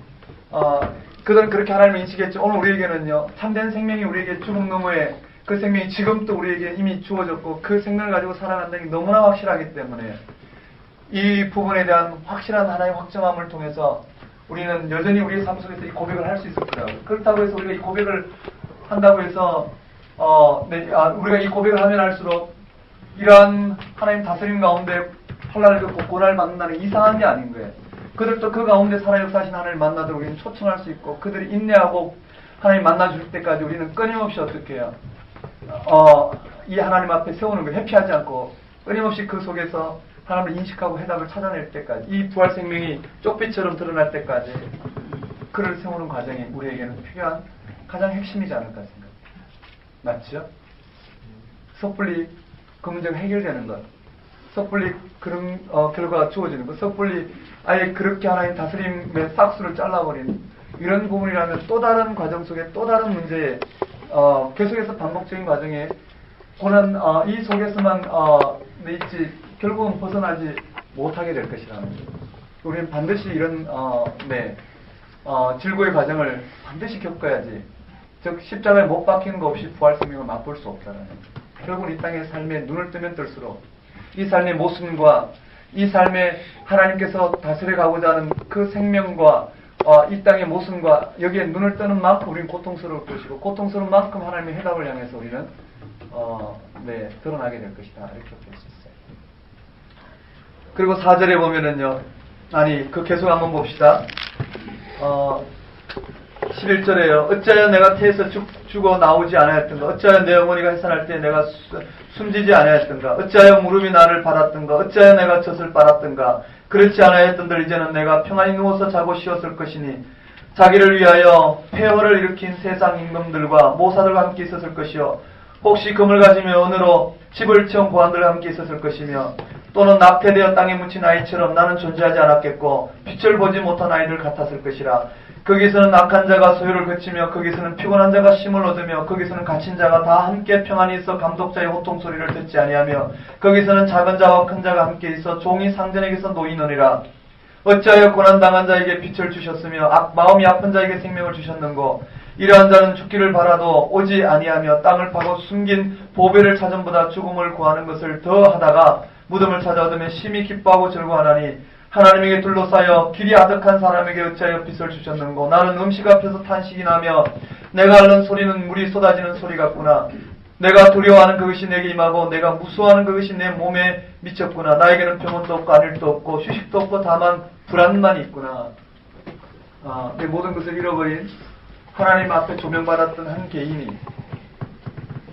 A: 그들은 그렇게 하나님을 인식했죠. 오늘 우리에게는요 참된 생명이 우리에게 죽음 너머에 그 생명이 지금도 우리에게 이미 주어졌고 그 생명을 가지고 살아간다는 게 너무나 확실하기 때문에 이 부분에 대한 확실한 하나의 확정함을 통해서 우리는 여전히 우리의 삶 속에서 이 고백을 할 수 있을 거라고요. 그렇다고 해서 우리가 이 고백을 한다고 해서 우리가 이 고백을 하면 할수록 이러한 하나님 다스림 가운데 환난을 겪고 고난을 받는다는 이상한 게 아닌 거예요. 그들도 그 가운데 살아 역사하신 하나님을 만나도록 우리는 초청할 수 있고, 그들이 인내하고 하나님 만나줄 때까지 우리는 끊임없이 어떻게 해요? 이 하나님 앞에 세우는 걸 회피하지 않고 끊임없이 그 속에서 하나님을 인식하고 해답을 찾아낼 때까지, 이 부활 생명이 쪽빛처럼 드러날 때까지 그를 세우는 과정이 우리에게는 필요한 가장 핵심이지 않을까 생각합니다. 맞죠? 섣불리 그 문제가 해결되는 것, 섣불리 그런 결과가 주어지는 것, 섣불리 아예 그렇게 하나님 다스림의 싹수를 잘라버리는 이런 부분이라면 또 다른 과정 속에 또 다른 문제에 계속해서 반복적인 과정에 고난 이 속에서만 있지 결국은 벗어나지 못하게 될 것이라는 거죠. 우리는 반드시 이런 질고의 과정을 반드시 겪어야지, 즉 십자가에 못 박히는 것 없이 부활 생명을 맛볼 수 없다는 거죠. 결국은 이 땅의 삶에 눈을 뜨면 뜰수록 이 삶의 모순과 이 삶에 하나님께서 다스려 가고자 하는 그 생명과 이 땅의 모순과 여기에 눈을 뜨는 만큼 우리는 고통스러울 것이고, 고통스러운 만큼 하나님의 해답을 향해서 우리는 드러나게 될 것이다, 이렇게 볼 수 있어요. 그리고 4절에 보면은요, 그 계속 한번 봅시다. 11절에요. 어찌하여 내가 태에서 죽어 나오지 않았던가? 어찌하여 내 어머니가 해산할 때 내가 숨지지 않았던가? 어찌하여 무릎이 나를 받았던가? 어찌하여 내가 젖을 빨았던가? 그렇지 않아였던들 이제는 내가 평안히 누워서 자고 쉬었을 것이니 자기를 위하여 폐허를 일으킨 세상 임금들과 모사들과 함께 있었을 것이요, 혹시 금을 가지며 은으로 집을 채운 고관들과 함께 있었을 것이며, 또는 낙태되어 땅에 묻힌 아이처럼 나는 존재하지 않았겠고 빛을 보지 못한 아이들 같았을 것이라. 거기서는 악한 자가 소유를 그치며, 거기서는 피곤한 자가 쉼을 얻으며, 거기서는 갇힌 자가 다 함께 평안히 있어 감독자의 호통 소리를 듣지 아니하며, 거기서는 작은 자와 큰 자가 함께 있어 종이 상전에게서 노이노니라. 어찌하여 고난당한 자에게 빛을 주셨으며 마음이 아픈 자에게 생명을 주셨는고? 이러한 자는 죽기를 바라도 오지 아니하며 땅을 파고 숨긴 보배를 찾음보다 죽음을 구하는 것을 더 하다가 무덤을 찾아 얻으며 심히 기뻐하고 즐거워하나니, 하나님에게 둘러싸여 길이 아득한 사람에게 어찌하여 빛을 주셨는고? 나는 음식 앞에서 탄식이 나며 내가 앓는 소리는 물이 쏟아지는 소리 같구나. 내가 두려워하는 그것이 내게 임하고 내가 무서워하는 그것이 내 몸에 미쳤구나. 나에게는 병원도 없고 안일도 없고 휴식도 없고 다만 불안만 있구나. 내 모든 것을 잃어버린 하나님 앞에 조명받았던 한 개인이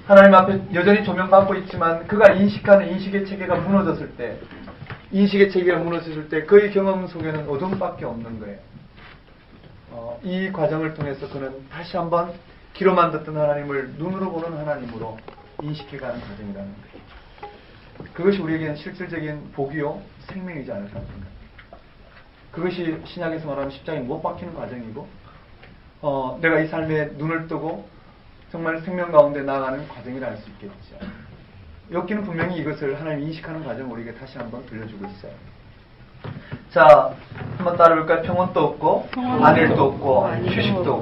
A: 하나님 앞에 여전히 조명받고 있지만 그가 인식하는 인식의 체계가 무너졌을 때, 인식의 체계가 무너졌을 때 그의 경험 속에는 어둠밖에 없는 거예요. 이 과정을 통해서 그는 다시 한번 귀로만 듣던 하나님을 눈으로 보는 하나님으로 인식해가는 과정이라는 거예요. 그것이 우리에게는 실질적인 복이요 생명이지 않을까 생각합니다. 그것이 신약에서 말하는 십자가에 못 박히는 과정이고, 내가 이 삶에 눈을 뜨고 정말 생명 가운데 나아가는 과정이라 할 수 있겠죠. 욥기는 분명히 이것을 하나님 인식하는 과정을 우리에게 다시 한번 들려주고 있어요. 자, 한번 따라볼까요? 평온도 없고, 안일도 없고, 휴식도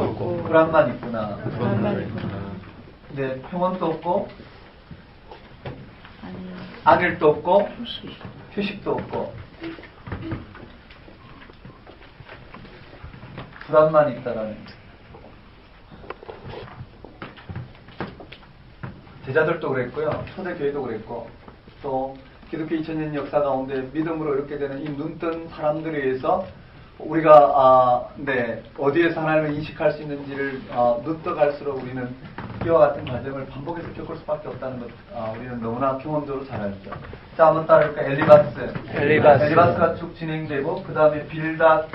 A: 없고, 불안만 있구나. 네, 평온도 없고, 안일도 없고, 휴식도 없고, 불안만 있다라는. 제자들도 그랬고요, 초대교회도 그랬고, 또 기독교 2000년 역사 가운데 믿음으로 이렇게 되는 이 눈뜬 사람들에 의해서 우리가 어디에서 하나님을 인식할 수 있는지를 늦어갈수록 우리는 이와 같은 과정을 반복해서 겪을 수밖에 없다는 것 우리는 너무나 경험적으로 잘 알죠. 자, 한번 따라볼까요? 엘리바스가 쭉 진행되고 그 다음에 빌닷,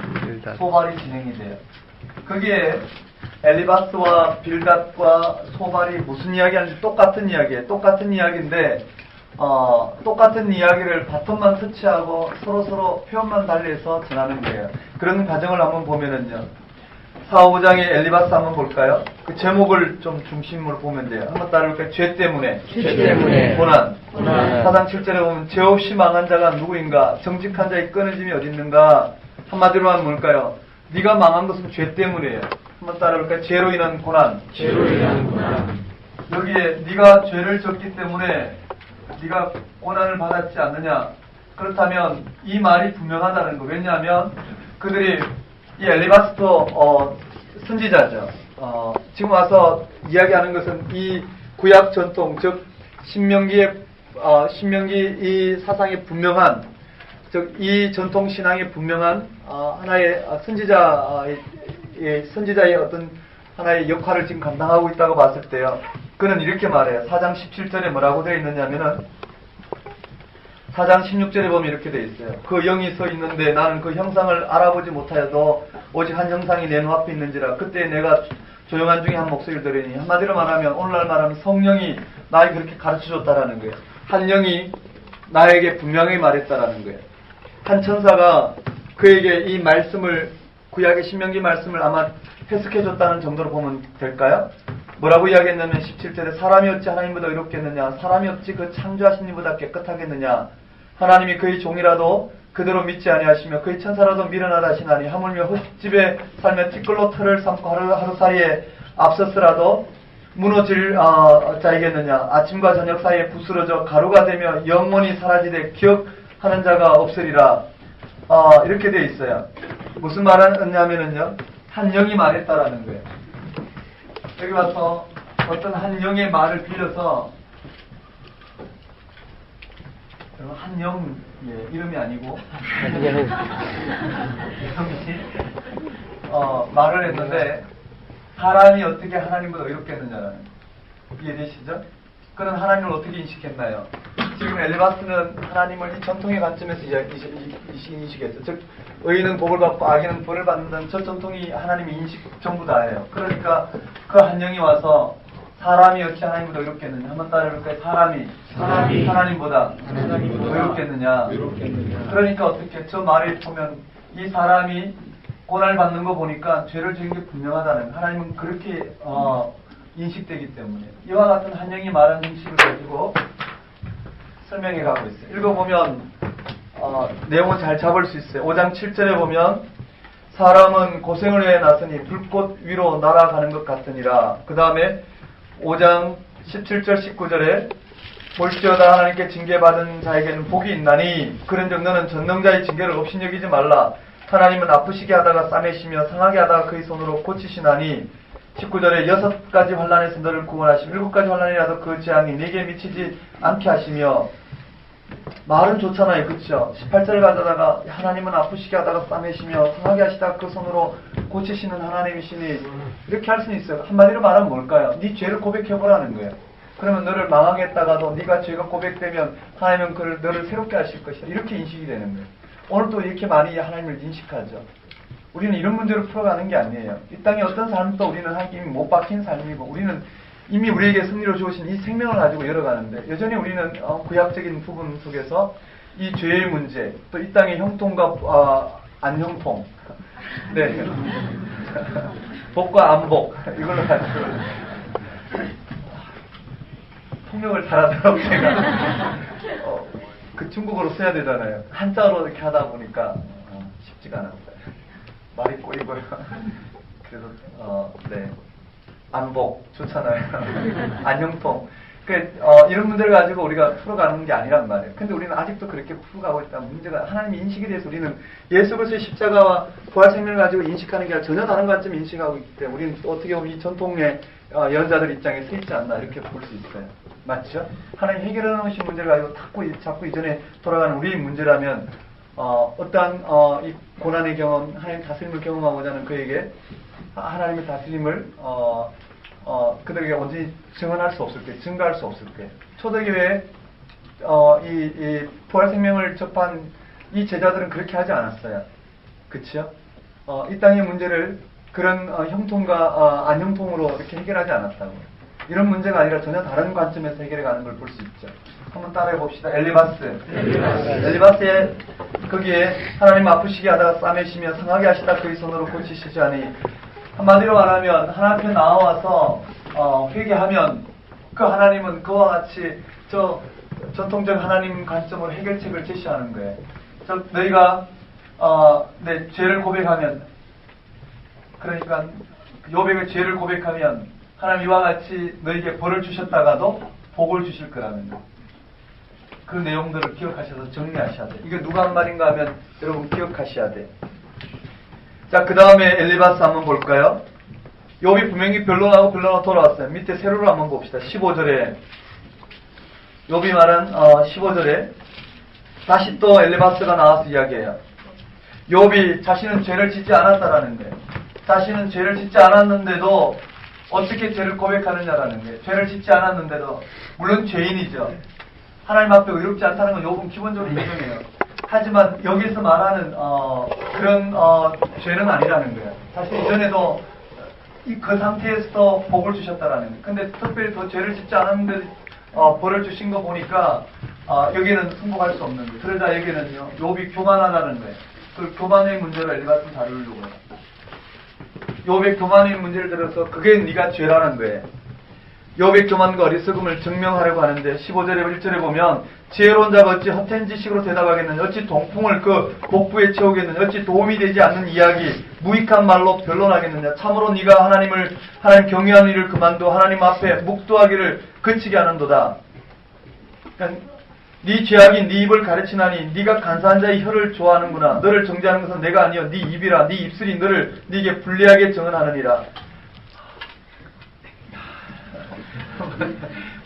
A: 소발이 진행이 돼요. 거기에 엘리바스와 빌닷과 소발이 무슨 이야기하는지 똑같은 이야기예요. 똑같은 이야기인데 똑같은 이야기를 바톤만 터치하고 서로 표현만 달리해서 전하는 거예요. 그런 과정을 한번 보면은요, 4, 5장의 엘리바스 한번 볼까요? 그 제목을 좀 중심으로 보면 돼요. 한번 따라볼까요? 죄 때문에 고난. 4장 7절에 보면 죄 없이 망한 자가 누구인가? 정직한 자의 끊어짐이 어디 있는가? 한마디로 하면 뭘까요? 네가 망한 것은 죄 때문이에요. 한번 따라볼까요? 죄로 인한 고난. 여기에 네가 죄를 졌기 때문에 네가 고난을 받았지 않느냐? 그렇다면 이 말이 분명하다는 거. 왜냐하면 그들이 이 엘리바스도 선지자죠. 지금 와서 이야기하는 것은 이 구약 전통, 즉 신명기 이 사상이 분명한 즉 이 전통 신앙의 분명한 하나의 선지자의 어떤 하나의 역할을 지금 감당하고 있다고 봤을 때요. 그는 이렇게 말해요. 4장 17절에 뭐라고 되어 있느냐면은 4장 16절에 보면 이렇게 되어 있어요. 그 영이 서 있는데 나는 그 형상을 알아보지 못하여도 오직 한 형상이 내 눈앞에 있는지라. 그때 내가 조용한 중에 한 목소리를 들으니, 한마디로 말하면 오늘날 말하면 성령이 나에게 그렇게 가르쳐줬다라는 거예요. 한 영이 나에게 분명히 말했다라는 거예요. 한 천사가 그에게 이 말씀을, 구약의 신명기 말씀을 아마 해석해줬다는 정도로 보면 될까요? 뭐라고 이야기했냐면 17절에 사람이 어찌 하나님보다 의롭겠느냐, 사람이 어찌 그 창조하신 이보다 깨끗하겠느냐, 하나님이 그의 종이라도 그대로 믿지 아니하시며 그의 천사라도 미련하다 하시나니, 하물며 흙집에 살며 티끌로 틀을 삼고 하루사이에 앞섰으라도 무너질 자이겠느냐. 아침과 저녁 사이에 부스러져 가루가 되며 영원히 사라지되 기억하는 자가 없으리라. 이렇게 돼 있어요. 무슨 말하냐면은요, 한 영이 말했다라는 거예요. 여기 와서 어떤 한 영의 말을 빌려서, 한 영, 이름이 아니고 말을 했는데, 사람이 어떻게 하나님보다 의롭겠느냐라는, 이해되시죠? 그는 하나님을 어떻게 인식했나요? 지금 엘리바스는 하나님을 이 전통의 관점에서 인식했죠. 즉 의인은 복을 받고 악인은 벌을 받는다는 저 전통이 하나님의 인식 전부 다예요. 그러니까 그 한 영이 와서 사람이 어찌 하나님보다 의롭겠느냐, 한번 따라해볼까요? 사람이 하나님보다 의롭겠느냐. 그러니까 어떻게, 저 말에 보면 이 사람이 고난을 받는 거 보니까 죄를 지은 게 분명하다는, 하나님은 그렇게 인식되기 때문에 이와 같은 한 영이 말한 형식을 가지고 설명해 가고 있어요. 읽어보면 내용은 잘 잡을 수 있어요. 5장 7절에 보면 사람은 고생을 해 났으니 불꽃 위로 날아가는 것 같으니라. 그 다음에 5장 17절 19절에 볼지어다 하나님께 징계받은 자에게는 복이 있나니 그런즉 너는 전능자의 징계를 없이 여기지 말라. 하나님은 아프시게 하다가 싸매시며 상하게 하다가 그의 손으로 고치시나니. 19절에 6가지 환난에서 너를 구원하시며 7가지 환난이라도 그 재앙이 네게 미치지 않게 하시며. 말은 좋잖아요. 그렇죠? 18절을 가져다가 하나님은 아프시게 하다가 싸매시며 상하게 하시다가 그 손으로 고치시는 하나님이시니, 이렇게 할 수는 있어요. 한마디로 말하면 뭘까요? 네 죄를 고백해보라는 거예요. 그러면 너를 망하겠다가도 네가 죄가 고백되면 하나님은 너를 새롭게 하실 것이다. 이렇게 인식이 되는 거예요. 오늘도 이렇게 많이 하나님을 인식하죠. 우리는 이런 문제를 풀어가는 게 아니에요. 이 땅에 어떤 삶도 우리는 하나님이 못 박힌 삶이고, 우리는 이미 우리에게 승리로 주신 이 생명을 가지고 열어가는데, 여전히 우리는 구약적인 부분 속에서 이 죄의 문제, 또 이 땅의 형통과 안형통, 네, 복과 안복, 이걸로 가지고 통역을 잘하도록 제가 그 중국어로 써야 되잖아요. 한자로 이렇게 하다 보니까 쉽지가 않았어요. 말이 꼬이고요. 그래서 네, 안복 좋잖아요. 안형통. 이런 문제를 가지고 우리가 풀어가는 게 아니란 말이에요. 근데 우리는 아직도 그렇게 풀어가고 있다. 문제가 하나님의 인식에 대해서 우리는 예수 그리스도의 십자가와 부활 생명을 가지고 인식하는 게 아니라 전혀 다른 관점 인식하고 있기 때문에 우리는 어떻게 보면 이 전통의 연자들 입장에 서 있지 않나 이렇게 볼 수 있어요. 맞죠? 하나님 해결해 놓으신 문제를 가지고 자꾸 이전에 돌아가는 우리의 문제라면 어떠한 이 고난의 경험, 하나님의 다스림을 경험하고자 하는 그에게 하나님의 다스림을 그들에게 언제 증언할 수 없을 때, 증가할 수 없을 때, 초대교회에 이 부활 생명을 접한 이 제자들은 그렇게 하지 않았어요. 그치요? 이 땅의 문제를 그런 형통과 안형통으로 이렇게 해결하지 않았다고요. 이런 문제가 아니라 전혀 다른 관점에서 해결해 가는 걸 볼 수 있죠. 한번 따라해 봅시다. 엘리바스의 거기에 하나님 아프시게 하다가 싸매시며 상하게 하시다 그의 손으로 고치시지 않으니, 한마디로 말하면 하나님 앞에 나와서 회개하면 그 하나님은 그와 같이 저 전통적 하나님 관점으로 해결책을 제시하는 거예요. 너희가 내 죄를 고백하면, 그러니까 요백의 죄를 고백하면 하나님 이와 같이 너희에게 벌을 주셨다가도 복을 주실 거라는 거예요. 그 내용들을 기억하셔서 정리하셔야 돼요. 이게 누가 한 말인가 하면 여러분 기억하셔야 돼요. 자, 그 다음에 엘리바스 한번 볼까요? 욥이 분명히 변론하고 돌아왔어요. 밑에 세로로 한번 봅시다. 15절에 욥이 말한 15절에 다시 또 엘리바스가 나와서 이야기해요. 욥이 자신은 죄를 짓지 않았다라는 거예요. 자신은 죄를 짓지 않았는데도 어떻게 죄를 고백하느냐라는 거예요. 죄를 짓지 않았는데도 물론 죄인이죠. 하나님 앞에 의롭지 않다는 건 욥은 기본적으로 인정해요. 하지만 여기서 말하는 그런 죄는 아니라는 거예요. 사실 이전에도 그 상태에서도 복을 주셨다라는 거예요. 근데 특별히 더 죄를 짓지 않았는데 벌을 주신 거 보니까 여기는 승복할 수 없는 거예요. 그러자 여기는요, 욥이 교만하다는 거예요. 그 교만의 문제를 엘리바스 다루려고 해요. 욥의 교만의 문제를 들어서 그게 네가 죄라는 거예요. 욥의 교만과 어리석음을 증명하려고 하는데 15절에 1절에 보면 지혜로운 자가 어찌 헛된 지식으로 대답하겠느냐, 어찌 동풍을 그 복부에 채우겠느냐, 어찌 도움이 되지 않는 이야기 무익한 말로 변론하겠느냐. 참으로 네가 하나님 경외하는 일을 그만둬 하나님 앞에 묵도하기를 그치게 하는도다. 그러니까 네 죄악이 네 입을 가르치나니 네가 간사한 자의 혀를 좋아하는구나. 너를 정죄하는 것은 내가 아니여 네 입이라. 네 입술이 너를 네게 불리하게 정언하느니라.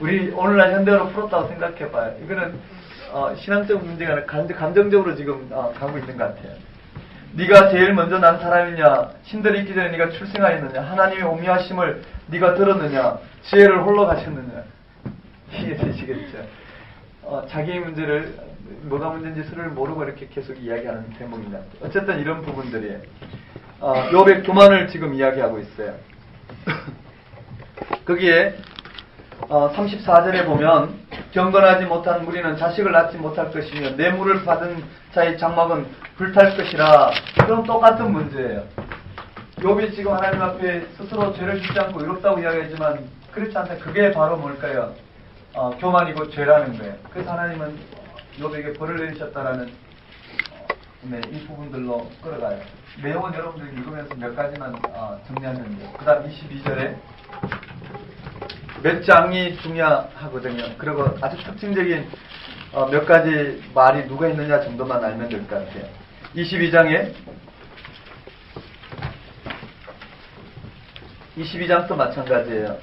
A: 우리 오늘날 현대어로 풀었다고 생각해봐요. 이거는 신앙적 문제가 아니라 감정적으로 지금 가고 있는 것 같아요. 네가 제일 먼저 난 사람이냐? 신들이 있기 전에 네가 출생하였느냐? 하나님의 오미하심을 네가 들었느냐? 지혜를 홀로 가셨느냐? 이해되시겠죠? 자기의 문제를 뭐가 문제인지 서로를 모르고 이렇게 계속 이야기하는 대목입니다. 어쨌든 이런 부분들이에요. 욥의 교만을 지금 이야기하고 있어요. 거기에 34절에 보면 경건하지 못한 무리는 자식을 낳지 못할 것이며 뇌물을 받은 자의 장막은 불탈 것이라. 그럼 똑같은 문제예요. 욥이 지금 하나님 앞에 스스로 죄를 짓지 않고 의롭다고 이야기하지만 그렇지 않다. 그게 바로 뭘까요? 교만이고 죄라는 거예요. 그래서 하나님은 욥에게 벌을 내리셨다라는 이 부분들로 끌어가요. 내용은 여러분들이 읽으면서 몇 가지만 정리하면 돼요. 그 다음 22절에 몇 장이 중요하거든요. 그리고 아주 특징적인 몇 가지 말이 누가 있느냐 정도만 알면 될 것 같아요. 22장에 22장도 마찬가지예요.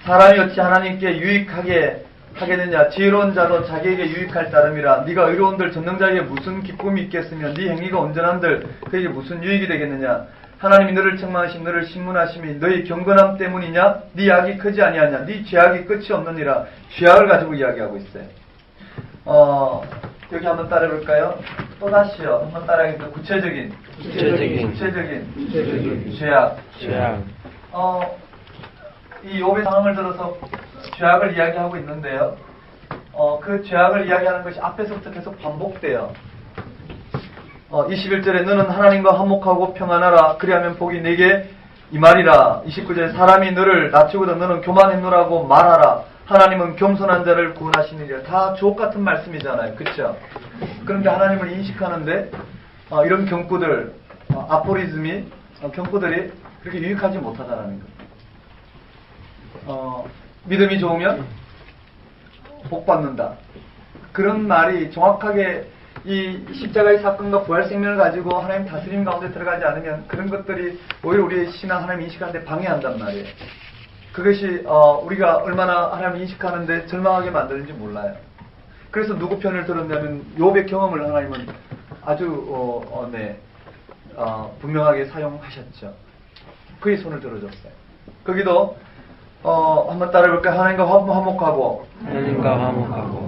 A: 사람이 어찌 하나님께 유익하게 하겠느냐. 지혜로운 자도 자기에게 유익할 따름이라. 네가 의로운들 전능자에게 무슨 기쁨이 있겠으며 네 행위가 온전한들 그에게 무슨 유익이 되겠느냐. 하나님이 너를 책망하심 너를 신문하심이 너희 경건함 때문이냐. 네 악이 크지 아니하냐. 네 죄악이 끝이 없느니라. 죄악을 가지고 이야기하고 있어요. 여기 한번 따라해볼까요? 또다시요. 한번 따라하겠습니다. 구체적인 죄악. 이 욥의 상황을 들어서 죄악을 이야기하고 있는데요. 그 죄악을 이야기하는 것이 앞에서부터 계속 반복돼요. 21절에 너는 하나님과 화목하고 평안하라. 그리하면 복이 내게 이 말이라. 29절에 사람이 너를 낮추거든 너는 교만했노라고 말하라. 하나님은 겸손한 자를 구원하시느니라. 다 주옥 같은 말씀이잖아요. 그렇죠? 그런데 하나님을 인식하는데 이런 경구들, 아포리즘이 경구들이 그렇게 유익하지 못하다라는 것. 믿음이 좋으면 복 받는다. 그런 말이 정확하게 이 십자가의 사건과 부활 생명을 가지고 하나님 다스림 가운데 들어가지 않으면 그런 것들이 오히려 우리의 신앙 하나님 인식하는데 방해한단 말이에요. 그것이 우리가 얼마나 하나님 인식하는데 절망하게 만드는지 몰라요. 그래서 누구 편을 들었냐면 욥의 경험을 하나님은 아주 분명하게 사용하셨죠. 그의 손을 들어줬어요. 거기도 한번 따라해볼까요? 하나님과 화목하고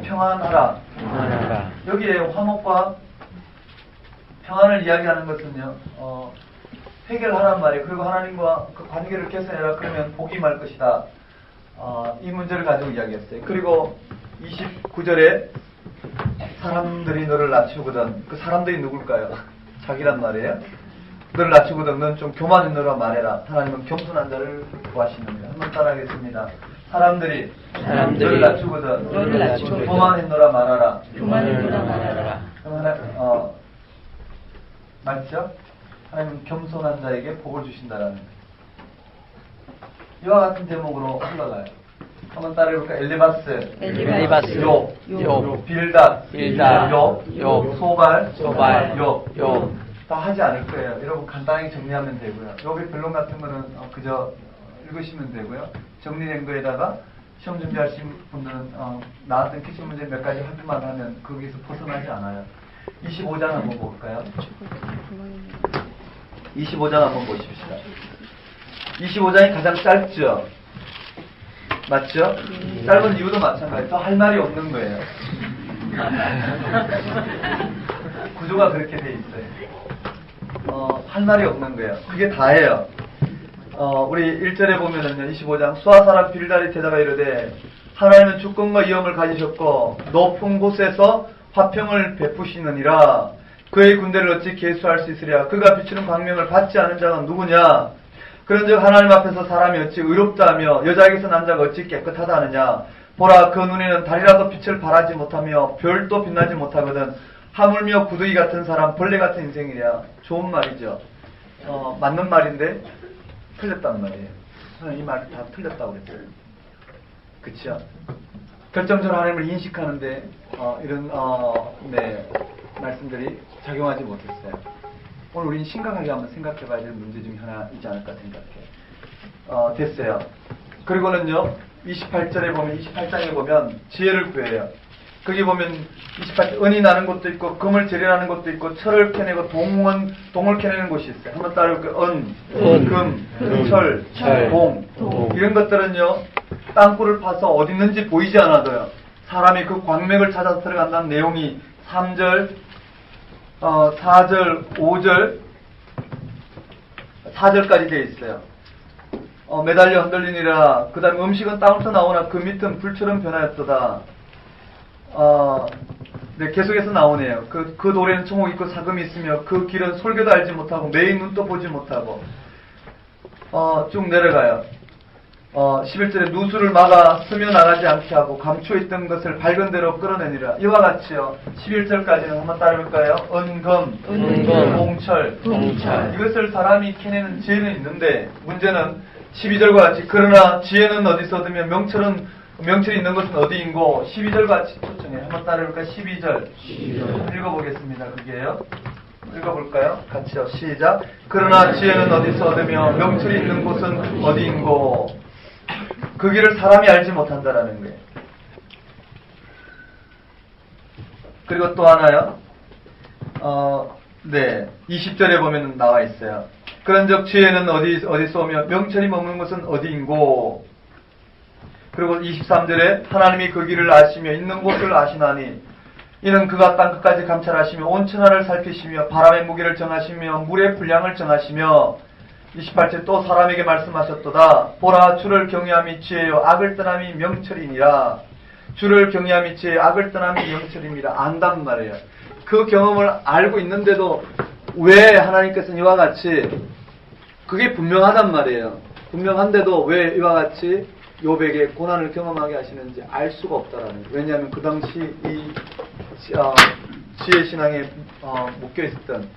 A: 평안하라. 여기에 화목과 평안을 이야기하는 것은요, 해결하란 말이에요. 그리고 하나님과 그 관계를 개선해라. 그러면 복이 말 것이다. 이 문제를 가지고 이야기했어요. 그리고 29절에 사람들이 너를 낮추거든. 그 사람들이 누굴까요? 자기란 말이에요. 너를 낮추거든 넌 좀 교만했노라 말해라. 하나님은 겸손한 자를 구하시느니라. 한번 따라하겠습니다. 사람들이 너를 낮추거든 교만했노라 말하라. 그럼 맞죠? 하나님은 겸손한 자에게 복을 주신다라는 거예요. 이와 같은 제목으로 흘러가요. 한번 따라해볼까? 엘리바스, 욥, 빌닷, 욥, 소발, 욥. 다 하지 않을 거예요. 여러분 간단하게 정리하면 되고요. 욥의 변론 같은 거는 그저 읽으시면 되고요. 정리된 거에다가 시험 준비하신 분들은 나왔던 퀴즈 문제 몇 가지 확인만 하면 거기서 벗어나지 않아요. 25장 한번 볼까요? 25장 한번 보십시다. 25장이 가장 짧죠? 맞죠? 짧은 이유도 마찬가지예요. 더 할 말이 없는 거예요. 구조가 그렇게 돼 있어요. 할 말이 없는 거예요. 그게 다예요. 우리 1절에 보면은요, 25장, 수아 사람 빌달이 대답하 이르되, 하나님은 주권과 위엄을 가지셨고, 높은 곳에서 화평을 베푸시느니라, 그의 군대를 어찌 계수할 수 있으랴, 그가 비추는 광명을 받지 않은 자가 누구냐, 그런즉 하나님 앞에서 사람이 어찌 의롭다 하며, 여자에게서 남자가 어찌 깨끗하다 하느냐, 보라, 그 눈에는 달이라도 빛을 발하지 못하며, 별도 빛나지 못하거든, 하물며 구더기 같은 사람, 벌레 같은 인생이랴. 좋은 말이죠. 맞는 말인데, 틀렸단 말이에요. 저는 이 말이 다 틀렸다고 그랬어요. 그쵸? 결정적으로 하나님을 인식하는데 이런 말씀들이 작용하지 못했어요. 오늘 우리는 심각하게 한번 생각해봐야 될 문제 중에 하나이지 않을까 생각해요. 됐어요. 그리고는요, 28절에 보면, 28장에 보면 지혜를 구해요. 거기 보면 28절, 은이 나는 곳도 있고 금을 재련하는 곳도 있고 철을 캐내고 동을 캐내는 곳이 있어요. 한번 따라해볼게요. 금, 철, 동. 이런 것들은요, 땅굴을 파서 어디 있는지 보이지 않아도요, 사람이 그 광맥을 찾아서 들어간다는 내용이 3절, 4절, 5절, 4절까지 되어 있어요. 매달려 흔들리니라. 그 다음에 음식은 땅부터 나오나 그 밑은 불처럼 변하였도다. 네, 계속해서 나오네요. 그 돌에는 초목이 있고 사금이 있으며 그 길은 솔개도 알지 못하고 매의 눈도 보지 못하고. 쭉 내려가요. 11절에 누수를 막아 스며 나가지 않게 하고 감추어있던 것을 밝은 대로 끌어내니라. 이와 같이요. 11절까지는 한번 따라해볼까요? 은금, 봉철. 이것을 사람이 캐내는 지혜는 있는데, 문제는 12절과 같이 그러나 지혜는 어디서 얻으며 명철이 있는 것은 어디인고, 12절 같이 초청해요. 한번 따라해볼까요? 12절. 읽어보겠습니다. 그게요. 읽어볼까요? 같이요. 시작. 그러나 지혜는 어디서 얻으며 명철이 있는 곳은 어디인고, 그 길을 사람이 알지 못한다라는 거예요. 그리고 또 하나요. 20절에 보면 나와 있어요. 그런즉 지혜는 어디서 오며 명철이 머무는 것은 어디인고. 그리고 23절에 하나님이 그 길을 아시며 있는 곳을 아시나니 이는 그가 땅 끝까지 감찰하시며 온 천하를 살피시며 바람의 무게를 정하시며 물의 분량을 정하시며 28절 또 사람에게 말씀하셨도다. 보라, 주를 경외함이 지혜요 악을 떠남이 명철이니라. 주를 경외함이 지혜요 악을 떠남이 명철입니다. 안단 말이에요. 그 경험을 알고 있는데도 왜 하나님께서는 이와 같이, 그게 분명하단 말이에요. 분명한데도 왜 이와 같이 욥에게 고난을 경험하게 하시는지 알 수가 없다라는 거예요. 왜냐하면 그 당시 이 지혜 신앙에 묶여 있었던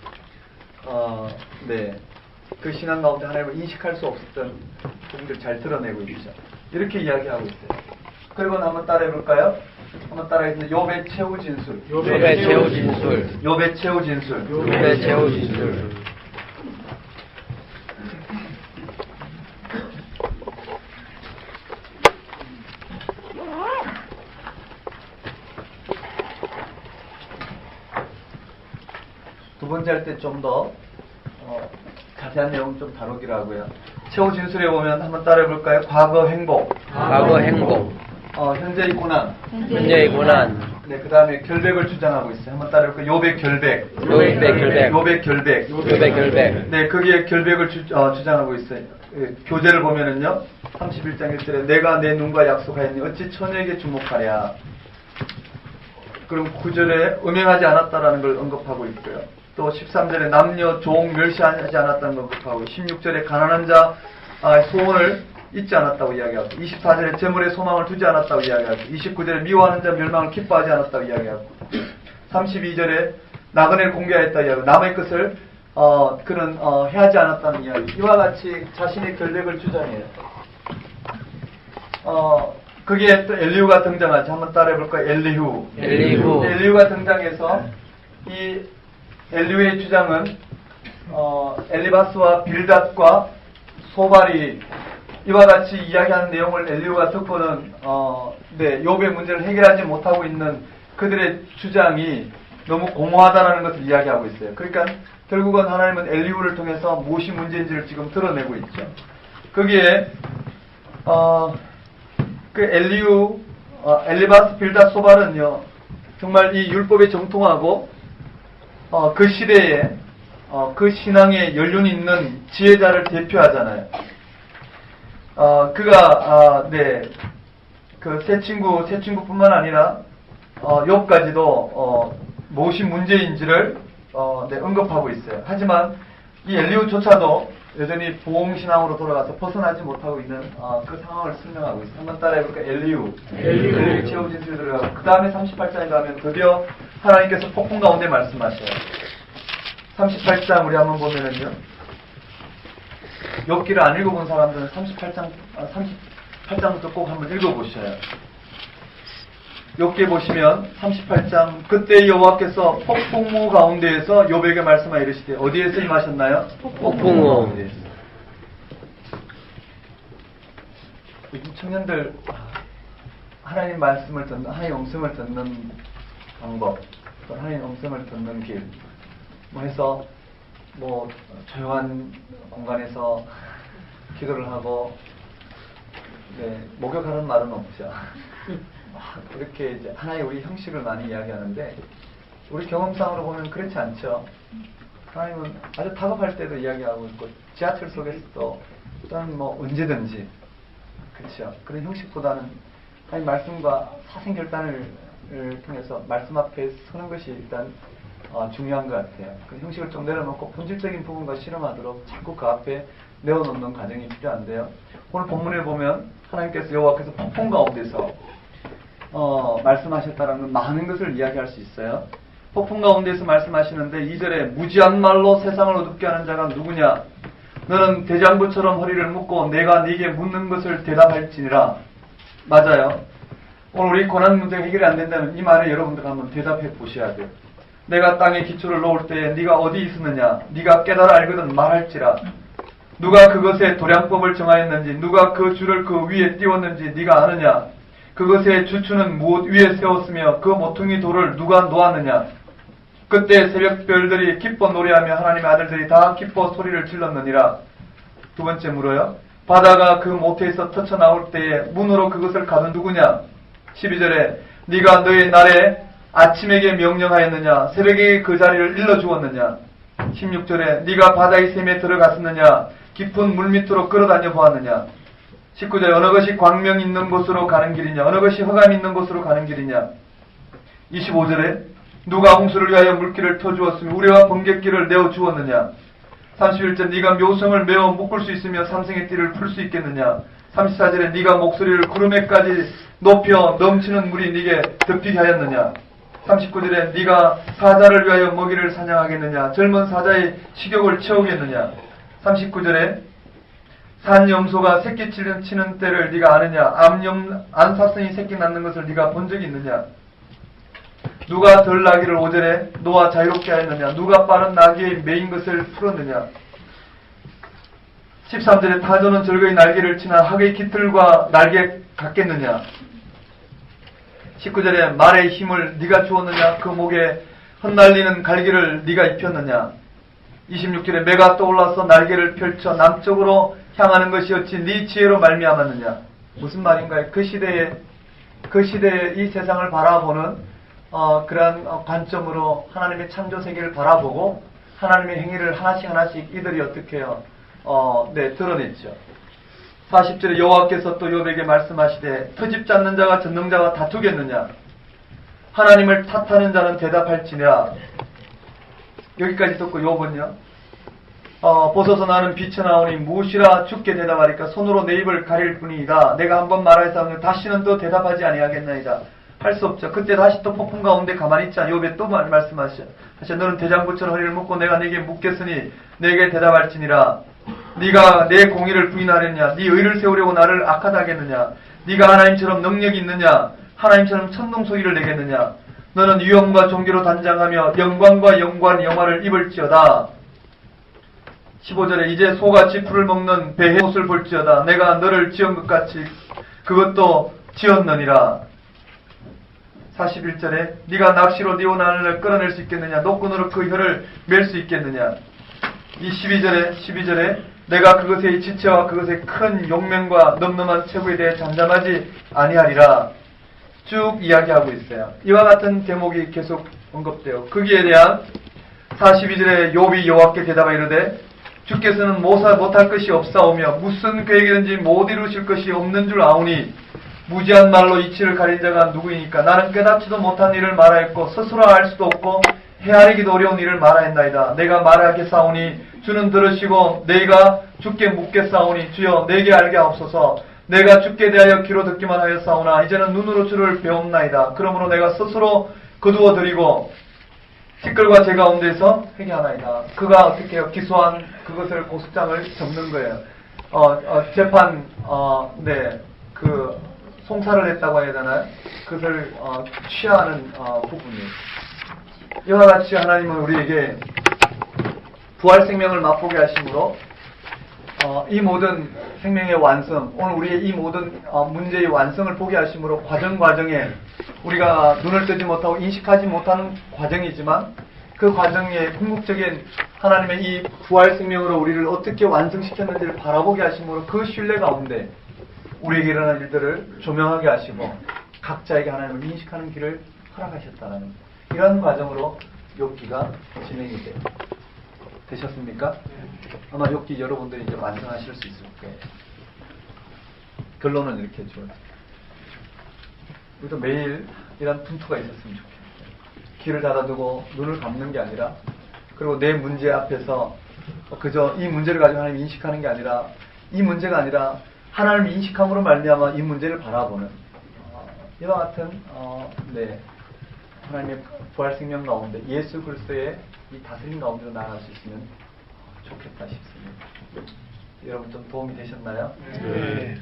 A: 그 신앙 가운데 하나님을 인식할 수 없었던 부분들 잘 드러내고 있죠. 이렇게 이야기하고 있어요. 그리고 한번 따라해볼까요? 한번 따라해서 욥의 최후 진술. 욥의 최후 진술. 두 번째 할 때 좀 더 자세한 내용 좀 다루기로 하고요. 최후 진술에 보면 한번 따라해볼까요? 과거 행복. 현재의 고난. 네, 그 다음에 결백을 주장하고 있어요. 한번 따라해볼까요? 욥의 결백. 네, 거기에 결백을 주장하고 있어요. 교재를 보면은요, 31장 1절에 내가 내 눈과 약속하였니 어찌 처녀에게 주목하랴. 그럼 9절에 음행하지 않았다라는 걸 언급하고 있고요. 또 13절에 남녀 종 멸시하지 않았다는 걸 언급하고, 16절에 가난한 자 소원을 잊지 않았다고 이야기하고, 24절에 재물에 소망을 두지 않았다고 이야기하고, 29절에 미워하는 자 멸망을 기뻐하지 않았다고 이야기하고, 32절에 나그네를 공개하였다고 이야기하고, 남의 것을 그는 해하지 않았다는 이야기. 이와 같이 자신의 결백을 주장해요. 거기에 또 엘리후가 등장하죠. 한번 따라해볼까요? 엘리후가 등장해서 이 엘리후의 주장은 엘리바스와 빌닷과 소발이 이와 같이 이야기하는 내용을 엘리후가 듣고는 욥의 문제를 해결하지 못하고 있는 그들의 주장이 너무 공허하다는 것을 이야기하고 있어요. 그러니까 결국은 하나님은 엘리후를 통해서 무엇이 문제인지를 지금 드러내고 있죠. 거기에 그 엘리후, 엘리바스 빌닷 소발은요, 정말 이 율법에 정통하고 그 시대에 그 신앙에 연륜이 있는 지혜자를 대표하잖아요. 그가 그 세 친구뿐만 아니라 욥까지도 무엇이 문제인지를 언급하고 있어요. 하지만 이 엘리후조차도 여전히 보홍신앙으로 돌아가서 벗어나지 못하고 있는 그 상황을 설명하고 있어요. 한번 따라해볼까? 엘리후 최후 진술에 들어가고 그 다음에 38장에 가면 드디어 하나님께서 폭풍 가운데 말씀하셔요. 38장 우리 한번 보면은요, 욥기를 안 읽어본 사람들은 38장부터 꼭 한번 읽어보셔요. 욥기 보시면 38장, 그때 여호와께서 폭풍우 가운데에서 욥에게 말씀하 이르시되, 어디에서 임하셨나요?
B: 폭풍우
A: 가운데에서. 요즘 청년들 하나님 말씀을 듣는, 하나님 음성을 듣는 방법, 또 하나님 음성을 듣는 길, 해서 조용한 공간에서 기도를 하고, 목욕하는 말은 없죠. 그렇게 이제 하나의 우리 형식을 많이 이야기하는데, 우리 경험상으로 보면 그렇지 않죠. 하나님은 아주 다급할 때도 이야기하고 있고, 지하철 속에서도 또는 언제든지, 그렇죠. 그런 형식보다는 하나님 말씀과 사생결단을 통해서 말씀 앞에 서는 것이 일단 중요한 것 같아요. 그 형식을 좀 내려놓고 본질적인 부분과 실험하도록 자꾸 그 앞에 내어놓는 과정이 필요한데요. 오늘 본문에 보면 하나님께서 여호와께서 폭풍 가운데서 말씀하셨다는 건 많은 것을 이야기할 수 있어요. 폭풍 가운데서 말씀하시는데 2절에 무지한 말로 세상을 어둡게 하는 자가 누구냐? 너는 대장부처럼 허리를 묶고 내가 네게 묻는 것을 대답할지니라. 맞아요. 오늘 우리 고난 문제 해결이 안 된다면 이 말에 여러분들 한번 대답해 보셔야 돼요. 내가 땅에 기초를 놓을 때에 네가 어디 있었느냐? 네가 깨달아 알거든 말할지라. 누가 그것의 도량법을 정하였는지, 누가 그 줄을 그 위에 띄웠는지 네가 아느냐? 그것의 주추는 무엇 위에 세웠으며 그 모퉁이 돌을 누가 놓았느냐? 그때 새벽별들이 기뻐 노래하며 하나님의 아들들이 다 기뻐 소리를 질렀느니라. 두 번째 물어요. 바다가 그 모태에서 터쳐 나올 때에 문으로 그것을 가둔 누구냐? 12절에 네가 너의 날에 아침에게 명령하였느냐? 새벽에 그 자리를 일러주었느냐? 16절에 네가 바다의 샘에 들어갔었느냐? 깊은 물 밑으로 끌어다녀 보았느냐? 19절에 어느 것이 광명 있는 곳으로 가는 길이냐? 어느 것이 흑암 있는 곳으로 가는 길이냐? 25절에 누가 홍수를 위하여 물길을 터주었으며 우리와 번갯길을 내어주었느냐? 31절 네가 묘성을 메어 묶을 수 있으며 삼성의 띠를 풀 수 있겠느냐? 34절에 네가 목소리를 구름에까지 높여 넘치는 물이 네게 덮이게 하였느냐? 39절에 네가 사자를 위하여 먹이를 사냥하겠느냐? 젊은 사자의 식욕을 채우겠느냐? 39절에 산염소가 새끼 치는 때를 네가 아느냐? 안사슴이 새끼 낳는 것을 네가 본 적이 있느냐? 누가 덜 나기를 5절에 놓아 자유롭게 하였느냐? 누가 빠른 나귀의 메인 것을 풀었느냐? 13절에 타조는 절거의 날개를 치나 학의 깃털과 날개 같겠느냐? 19절에 말의 힘을 네가 주었느냐? 그 목에 흩날리는 갈기를 네가 입혔느냐? 26절에 매가 떠올라서 날개를 펼쳐 남쪽으로 향하는 것이 어찌 네 지혜로 말미암았느냐? 무슨 말인가요? 그 시대에 이 세상을 바라보는 그러한 관점으로 하나님의 창조 세계를 바라보고 하나님의 행위를 하나씩 이들이 어떻게 해요? 드러냈죠. 40절에 여호와께서 또 욥에게 말씀하시되 터집 잡는 자가 전능자와 다투겠느냐? 하나님을 탓하는 자는 대답할지냐? 여기까지 듣고 욥은요. 보소서 나는 비쳐나오니 무엇이라 죽게 대답하리까? 손으로 내 입을 가릴 뿐이다. 내가 한번 말하였사오니 다시는 또 대답하지 아니하겠나이다. 할 수 없죠. 그때 다시 또 폭풍 가운데 가만히 있지 않아. 욥에 또 말씀하시죠. 너는 대장부처럼 허리를 묶고 내가 네게 묻겠으니 내게 대답할지니라. 네가 내 공의를 부인하느냐? 네 의를 세우려고 나를 악하다 하겠느냐? 네가 하나님처럼 능력이 있느냐? 하나님처럼 천둥소리를 내겠느냐? 너는 유형과 종교로 단장하며 영광과 영화를 입을지어다. 15절에 이제 소가 지푸를 먹는 배의 옷을 볼지어다. 내가 너를 지은 것 같이 그것도 지었느니라. 41절에 네가 낚시로 네 오난을 끌어낼 수 있겠느냐? 노끈으로 그 혀를 맬 수 있겠느냐? 이 12절에 내가 그것의 지체와 그것의 큰 용맹과 늠름한 체구에 대해 잠잠하지 아니하리라. 쭉 이야기하고 있어요. 이와 같은 대목이 계속 언급돼요. 거기에 대한 42절에 욥이 여호와께 대답하여 이르되 주께서는 못할 것이 없사오며 무슨 계획이든지 못 이루실 것이 없는 줄 아오니 무지한 말로 이치를 가린 자가 누구이니까 나는 깨닫지도 못한 일을 말하였고 스스로 알 수도 없고 헤아리기도 어려운 일을 말하였나이다. 내가 말하겠사오니 주는 들으시고 내가 주께 묻겠사오니 주여 내게 알게 하옵소서. 내가 주께 대하여 귀로 듣기만 하였사오나 이제는 눈으로 주를 배움나이다. 그러므로 내가 스스로 거두어 드리고 티끌과 제 가운데서 회개하나이다. 그가 어떻게 해요? 기소한 그것을 고소장을 적는 거예요. 재판, 그 송사를 했다고 해야 되나요? 그것을 취하는 부분이에요. 이와 같이 하나님은 우리에게 부활 생명을 맛보게 하심으로 이 모든 생명의 완성, 오늘 우리의 이 모든 문제의 완성을 보게 하심으로 과정에 우리가 눈을 뜨지 못하고 인식하지 못하는 과정이지만 그 과정에 궁극적인 하나님의 이 부활 생명으로 우리를 어떻게 완성시켰는지를 바라보게 하심으로 그 신뢰 가운데 우리에게 일어난 일들을 조명하게 하시고 각자에게 하나님을 인식하는 길을 허락하셨다는 이런 과정으로 욥기가 진행이 되셨습니까? 아마 욥기 여러분들이 이제 완성하실 수 있을 거예요. 결론은 이렇게 줘요. 우리도 매일 이런 분투가 있었으면 좋겠어요. 귀를 닫아두고 눈을 감는 게 아니라 그리고 내 문제 앞에서 그저 이 문제를 가지고 하나님 인식하는 게 아니라 이 문제가 아니라 하나님을 인식함으로 말미암아 이 문제를 바라보는 이와 같은 하나님의 부활 생명 가운데 예수 그리스도의 이 다스림 가운데로 나아갈 수 있으면 좋겠다 싶습니다. 여러분 좀 도움이 되셨나요?
B: 네.